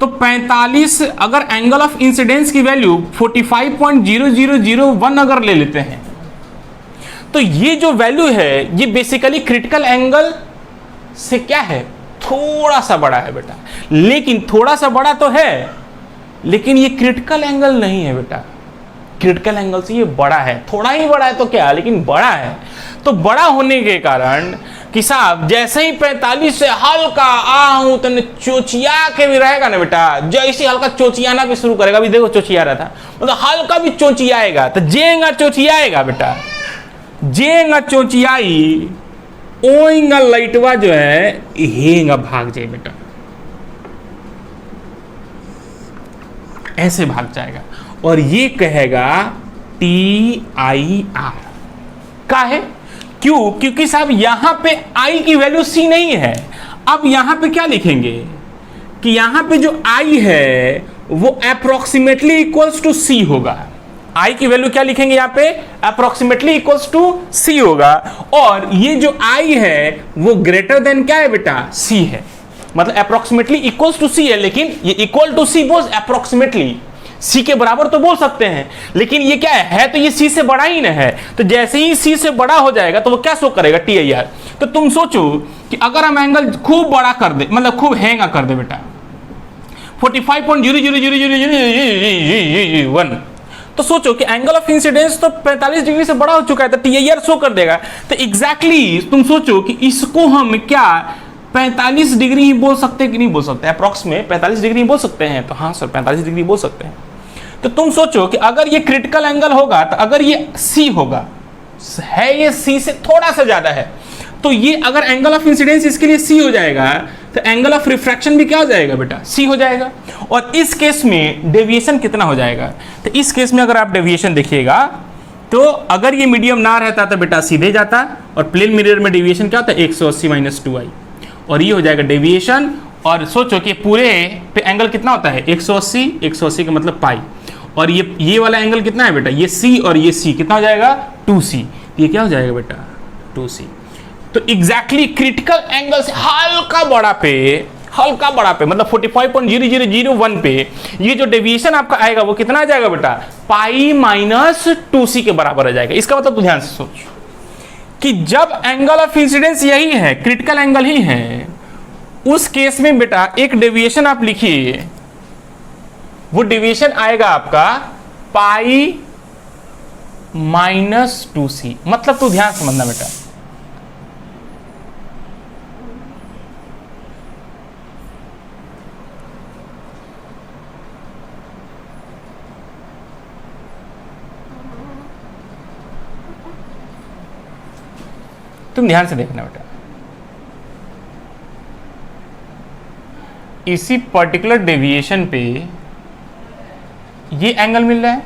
तो 45 अगर एंगल ऑफ इंसिडेंस की वैल्यू 45.0001 अगर ले लेते हैं, तो ये जो वैल्यू है ये बेसिकली क्रिटिकल एंगल से क्या है, थोड़ा सा बड़ा है बेटा। लेकिन थोड़ा सा बड़ा तो है, लेकिन ये क्रिटिकल एंगल नहीं है बेटा, क्रिटिकल एंगल से ये बड़ा है। थोड़ा ही बड़ा है तो क्या, लेकिन बड़ा है। तो बड़ा होने के कारण कि साहब जैसे ही 45 से हल्का आहूं तो चोचिया के भी रहेगा ना बेटा, जैसे हल्का चोचियाना भी शुरू करेगा, अभी देखो चोचिया रहा था, मतलब हल्का भी चोचियाएगा, तो जेंगा चोचियाएगा बेटा, जेंगा चोचियाई ओइंगा लाइटवा जो है हेंगा भाग जाए बेटा, ऐसे भाग जाएगा। और ये कहेगा TIR का है। क्यों? क्योंकि साहब यहां पे I की वैल्यू C नहीं है। अब यहां पे क्या लिखेंगे कि यहां पे जो I है वो अप्रोक्सीमेटली इक्वल्स टू C होगा। I की वैल्यू क्या लिखेंगे यहाँ पे, अप्रोक्सीमेटली इक्वल्स टू C होगा। और ये जो I है वो ग्रेटर देन क्या है बेटा, C है। मतलब अप्रोक्सीमेटली इक्वल्स टू C है, लेकिन ये इक्वल टू C बोल अप्रोक्सीमेटली C के बराबर तो बोल सकते हैं, लेकिन ये क्या है तो ये C से बड़ा ही ना है। तो जैसे ही C से बड़ा हो जाएगा तो वो क्या शो करेगा, TIR। तो तुम सोचो कि अगर हम एंगल खूब बड़ा कर दे, मतलब खूब हैंगा कर दे बेटा 45.000001, तो सोचो कि एंगल ऑफ इंसिडेंस तो 45 डिग्री से बड़ा हो चुका है, तो TIR शो कर देगा। तो एग्जैक्टली तुम सोचो कि इसको हम क्या 45 डिग्री ही बोल सकते हैं कि नहीं बोल सकते, अप्रॉक्स में 45 डिग्री बोल सकते हैं। तो हाँ सर 45 डिग्री बोल सकते हैं। तो तुम सोचो कि अगर ये क्रिटिकल एंगल होगा, तो अगर ये C होगा, है ये C से थोड़ा सा ज्यादा है, तो ये अगर एंगल ऑफ इंसिडेंस इसके लिए C हो जाएगा, तो एंगल ऑफ रिफ्रैक्शन भी क्या हो जाएगा बेटा, C हो जाएगा। और इस केस में डेविएशन कितना हो जाएगा, तो इस केस में अगर आप डेविएशन देखिएगा तो अगर ये मीडियम ना रहता तो बेटा सीधे जाता, और प्लेन मिरर में डेविएशन क्या होता है 180 - 2i, और ये हो जाएगा डेविएशन। और सोचो कि पूरे पे एंगल कितना होता है 180 का मतलब पाई, और ये वाला एंगल कितना है बेटा, ये C और ये C कितना हो जाएगा 2C, ये क्या हो जाएगा बेटा 2C। तो एग्जैक्टली क्रिटिकल एंगल से हल्का बड़ा पे मतलब 45.0001 पे ये जो डेविएशन आपका आएगा वो कितना आ जाएगा बेटा, पाई - 2C के बराबर आ जाएगा। इसका मतलब तो ध्यान से सोच कि जब एंगल ऑफ इंसिडेंस यही है, क्रिटिकल एंगल ही है, उस केस में बेटा एक डेविएशन आप लिखिए, वो डेविएशन आएगा आपका पाई - 2C। मतलब तो ध्यान समझना बेटा, तुम ध्यान से देखना बेटा, इसी पर्टिकुलर डेविएशन पे ये एंगल मिल रहा है,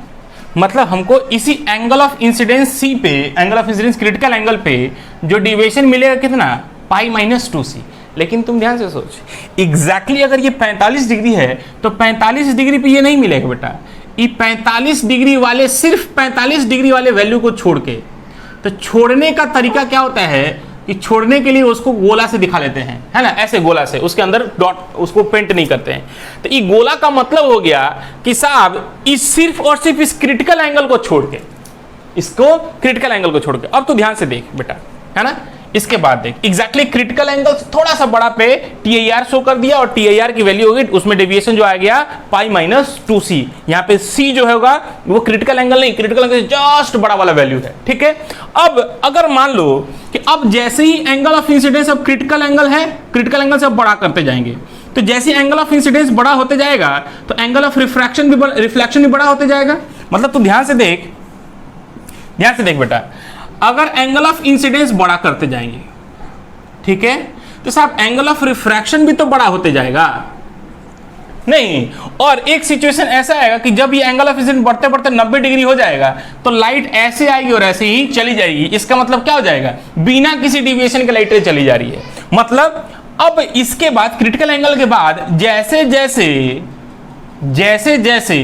मतलब हमको इसी एंगल ऑफ इंसिडेंस C पे, angle of incidence critical angle पे जो डेविएशन मिलेगा कितना, पाई - 2C। लेकिन तुम ध्यान से सोच, एग्जैक्टली अगर ये 45 डिग्री है तो 45 डिग्री पे ये नहीं मिलेगा बेटा, ये 45 डिग्री वाले, सिर्फ 45 डिग्री वाले वैल्यू को छोड़ के। तो छोड़ने का तरीका क्या होता है कि छोड़ने के लिए उसको गोला से दिखा लेते हैं, है ना, ऐसे गोला से, उसके अंदर डॉट, उसको पेंट नहीं करते हैं। तो ये गोला का मतलब हो गया कि साहब इस सिर्फ और सिर्फ इस क्रिटिकल एंगल को छोड़ के, इसको क्रिटिकल एंगल को छोड़ के। अब तो ध्यान से देख बेटा, है ना, इसके बाद देख एग्जैक्टली क्रिटिकल एंगल से थोड़ा सा बड़ा पे TIR शो कर दिया, और TIR की वैल्यू होगी उसमें डेविएशन जो आ गया पाई - 2C। यहाँ पे C जो होगा वो क्रिटिकल एंगल नहीं, क्रिटिकल एंगल से जस्ट बड़ा वाला वैल्यू है, ठीक है। अब अगर मान लो कि अब जैसे ही एंगल ऑफ इंसिडेंस, अब क्रिटिकल एंगल है, क्रिटिकल एंगल से अब बड़ा करते जाएंगे, तो जैसे एंगल ऑफ इंसिडेंस बड़ा होते जाएगा तो एंगल ऑफ रिफ्रैक्शन भी बड़ा होते जाएगा। मतलब तो ध्यान से देख बेटा, अगर एंगल ऑफ इंसिडेंस बड़ा करते जाएंगे, ठीक है, तो साहब एंगल ऑफ रिफ्रैक्शन भी तो बड़ा होते जाएगा नहीं। और एक सिचुएशन ऐसा आएगा कि जब ये एंगल ऑफ इंसिडेंस बढ़ते बढ़ते 90 डिग्री हो जाएगा तो लाइट ऐसे आएगी और ऐसे ही चली जाएगी। इसका मतलब क्या हो जाएगा, बिना किसी डिविएशन के लाइट चली जा रही है। मतलब अब इसके बाद क्रिटिकल एंगल के बाद जैसे जैसे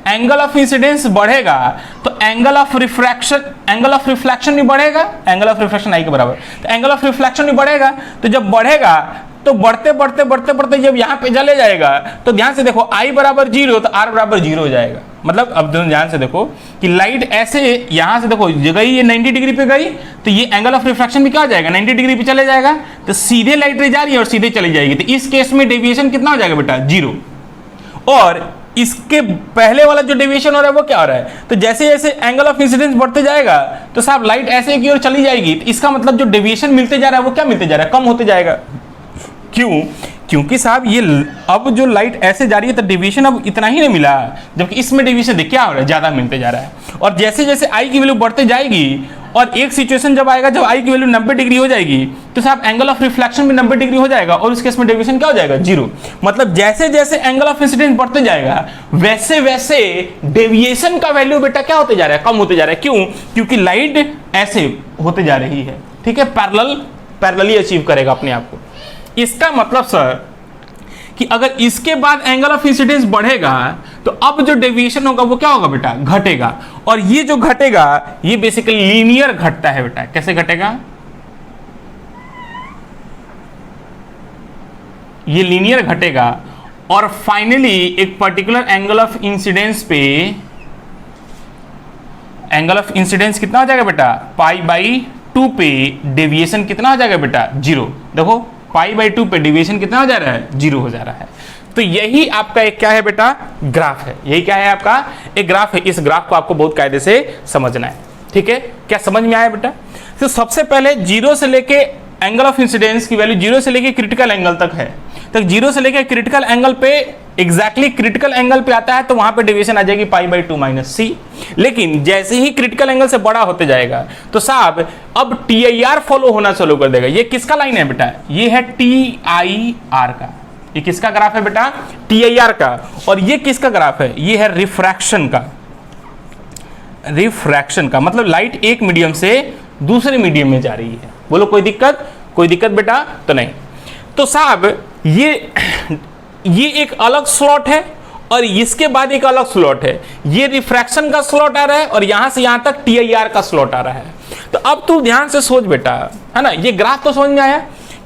एंगल ऑफ इंसिडेंस बढ़ेगा तो एंगल ऑफ रिफ्लेक्शन भी बढ़ेगा, एंगल ऑफ रिफ्लेक्शन आई के बराबर, तो एंगल ऑफ रिफ्लेक्शन भी बढ़ेगा। तो जब बढ़ेगा तो बढ़ते जब यहाँ पे चले जाएगा तो ध्यान से देखो आई बराबर 0 तो आर बराबर 0 हो जाएगा। मतलब अब ध्यान से देखो कि लाइट ऐसे यहाँ से देखो गई, ये 90 डिग्री पे गई तो ये एंगल ऑफ रिफ्लेक्शन भी क्या हो जाएगा, 90 डिग्री पे चले जाएगा, तो सीधे लाइट जा रही है और सीधे चली जाएगी। तो इस केस में डेविएशन कितना हो जाएगा बेटा, 0। और इसके पहले वाला जो डेविएशन हो रहा है वो क्या हो रहा है, तो जैसे जैसे एंगल ऑफ इंसिडेंस बढ़ते जाएगा तो साहब लाइट ऐसे की ओर चली जाएगी। तो इसका मतलब जो डेविएशन मिलते जा रहा है वो क्या मिलते जा रहा है, कम होते जाएगा। क्यों, क्योंकि साहब ये अब जो लाइट ऐसे जा रही है तो डेविएशन अब इतना ही नहीं मिला, जबकि इसमें डेविएशन देख क्या हो रहा है, ज्यादा मिलते जा रहा है। और जैसे जैसे आई की वैल्यू बढ़ते जाएगी और एक सिचुएशन जब आएगा जब आई की वैल्यू 90 डिग्री हो जाएगी तो साहब एंगल ऑफ रिफ्लेक्शन भी 90 डिग्री हो जाएगा और उस केस में डेविएशन क्या हो जाएगा, 0। मतलब जैसे जैसे एंगल ऑफ इंसिडेंस बढ़ते जाएगा वैसे वैसे डेविएशन का वैल्यू बेटा क्या होते जा रहा है, कम होते जा रहा है। क्यों, क्योंकि लाइट ऐसे होते जा रही है, ठीक है, पैरेलली अचीव करेगा अपने आप को। इसका मतलब सर कि अगर इसके बाद एंगल ऑफ इंसिडेंस बढ़ेगा तो अब जो डेविएशन होगा वो क्या होगा बेटा, घटेगा। और ये जो घटेगा ये बेसिकली लीनियर घटता है बेटा। कैसे घटेगा, ये लीनियर घटेगा और फाइनली एक पर्टिकुलर एंगल ऑफ इंसिडेंस पे एंगल ऑफ इंसिडेंस कितना हो जाएगा बेटा, π/2 पे डेविएशन कितना हो जाएगा बेटा, 0। देखो π/2 पे डेविएशन कितना हो जा रहा है, 0 हो जा रहा है। तो यही आपका एक क्या है बेटा, ग्राफ है। यही क्या है आपका, एक ग्राफ है। इस ग्राफ को आपको बहुत कायदे से समझना है, ठीक है। क्या समझ में आया बेटा? तो सबसे पहले 0 से लेके एंगल ऑफ इंसिडेंस की वैल्यू 0 से लेके क्रिटिकल एंगल तक है। तो 0 से लेके क्रिटिकल एंगल पे एग्जैक्टली क्रिटिकल एंगल पे आता है तो वहां पे डेविएशन आ जाएगी π/2 - c। लेकिन जैसे ही क्रिटिकल एंगल से बड़ा होते जाएगा तो साहब अब TIR फॉलो होना चालू कर देगा। ये किसका लाइन है बेटा, ये है TIR का। ये किसका ग्राफ है बेटा, TIR का। और ये किसका ग्राफ है, ये है रिफ्रैक्शन का। रिफ्रैक्शन का मतलब लाइट एक मीडियम से दूसरे मीडियम में जा रही है। बोलो कोई दिक्कत, कोई दिक्कत बेटा तो नहीं। तो साहब ये एक अलग स्लॉट है और इसके बाद एक अलग स्लॉट है। ये रिफ्रैक्शन का स्लॉट आ रहा है और यहां से यहां तक TIR का स्लॉट आ रहा है। तो अब तू ध्यान से सोच बेटा, है ना, ये ग्राफ तो समझ में आया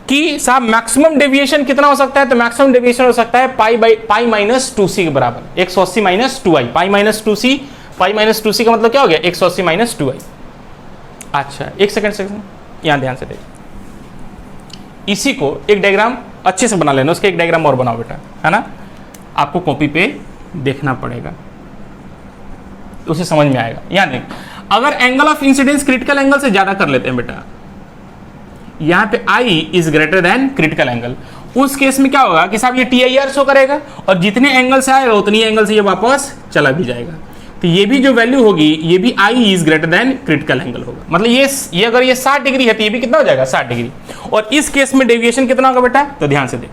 कि साहब मैक्सिमम डेविएशन कितना हो सकता है। तो मैक्सिमम डेविएशन हो सकता है π/2c के बराबर, 180 - 2i। π - 2c का मतलब क्या हो गया, 180 - 2i। अच्छा एक सेकंड यहां ध्यान से देखिए, इसी को एक डायग्राम अच्छे से बना लेना। उसके एक डायग्राम और बनाओ बेटा, है ना, आपको कॉपी पे देखना पड़ेगा, उसे समझ में आएगा। यहां देख, अगर angle of incidence critical angle से ज्यादा कर लेते हैं बेटा, यहां पे I is greater than critical angle, उस केस में क्या होगा कि साहब ये TIR शो करेगा और जितने एंगल से आएगा उतनी एंगल से ये वापस चला भी जाएगा। तो ये भी जो वैल्यू होगी ये भी I is greater than critical angle होगा। मतलब ये अगर ये 60 डिग्री है तो ये भी कितना हो जाएगा, 60 डिग्री। और इस केस में डेविएशन कितना होगा बेटा, तो ध्यान से देख,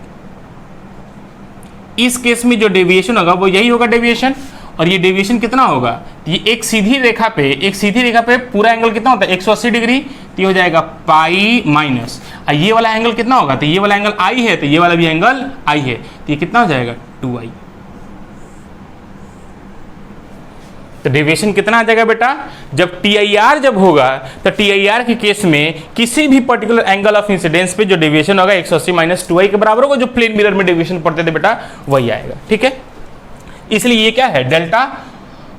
इस केस में जो डेविएशन होगा वो यही होगा डेविएशन। और ये डेविएशन कितना होगा, ये एक सीधी रेखा पे पूरा एंगल कितना होता है, 180 डिग्री। तो ये हो जाएगा पाई माइनस, ये वाला एंगल कितना होगा, तो ये वाला एंगल I है तो ये वाला भी एंगल I है, तो ये कितना हो जाएगा 2i। तो डेविएशन कितना आ जाएगा बेटा, जब TIR जब होगा तो TIR के केस में किसी भी पर्टिकुलर एंगल ऑफ इंसिडेंस पे जो डेविएशन होगा 180 - 2i के बराबर होगा। जो प्लेन मिरर में डेविएशन पढ़ते थे बेटा वही आएगा, ठीक है। इसलिए ये क्या है, डेल्टा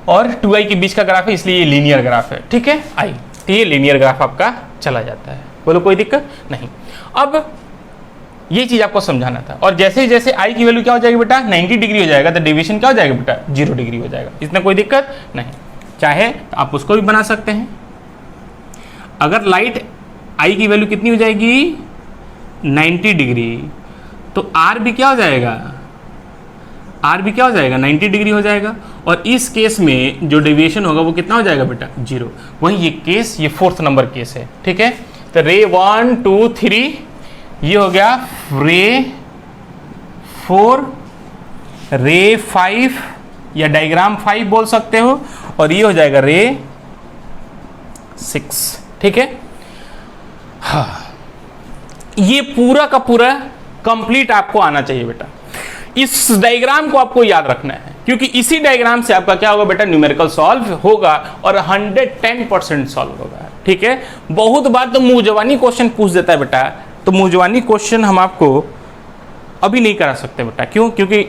और 2i के बीच का ग्राफ है, इसलिए ये लीनियर ग्राफ है, ठीक है। I तो ये लीनियर ग्राफ आपका चला जाता है। बोलो कोई दिक्कत नहीं। अब ये चीज आपको समझाना था। और जैसे जैसे I की वैल्यू क्या हो जाएगी बेटा, 90 डिग्री हो जाएगा तो डेविएशन क्या हो जाएगा बेटा, 0 डिग्री हो जाएगा। इसमें कोई दिक्कत नहीं, चाहे तो आप उसको भी बना सकते हैं। अगर लाइट I की वैल्यू कितनी हो जाएगी, 90 डिग्री, तो R भी क्या हो जाएगा, R भी क्या हो जाएगा, 90 डिग्री हो जाएगा। और इस केस में जो डेविएशन होगा वो कितना हो जाएगा बेटा, 0। वही ये केस, ये 4th नंबर केस है, ठीक है। तो रे 1 2 3 ये हो गया रे 4, रे 5 या डायग्राम 5 बोल सकते हो, और ये हो जाएगा रे 6। ठीक है, हाँ, ये पूरा का पूरा कंप्लीट आपको आना चाहिए बेटा। इस डायग्राम को आपको याद रखना है, क्योंकि इसी डायग्राम से आपका क्या होगा बेटा, न्यूमेरिकल सॉल्व होगा और 110% सॉल्व होगा। ठीक है, बहुत बार तो मुंहजबानी क्वेश्चन पूछ देता है बेटा, तो मुंहजबानी क्वेश्चन हम आपको अभी नहीं करा सकते बेटा। क्यों? क्योंकि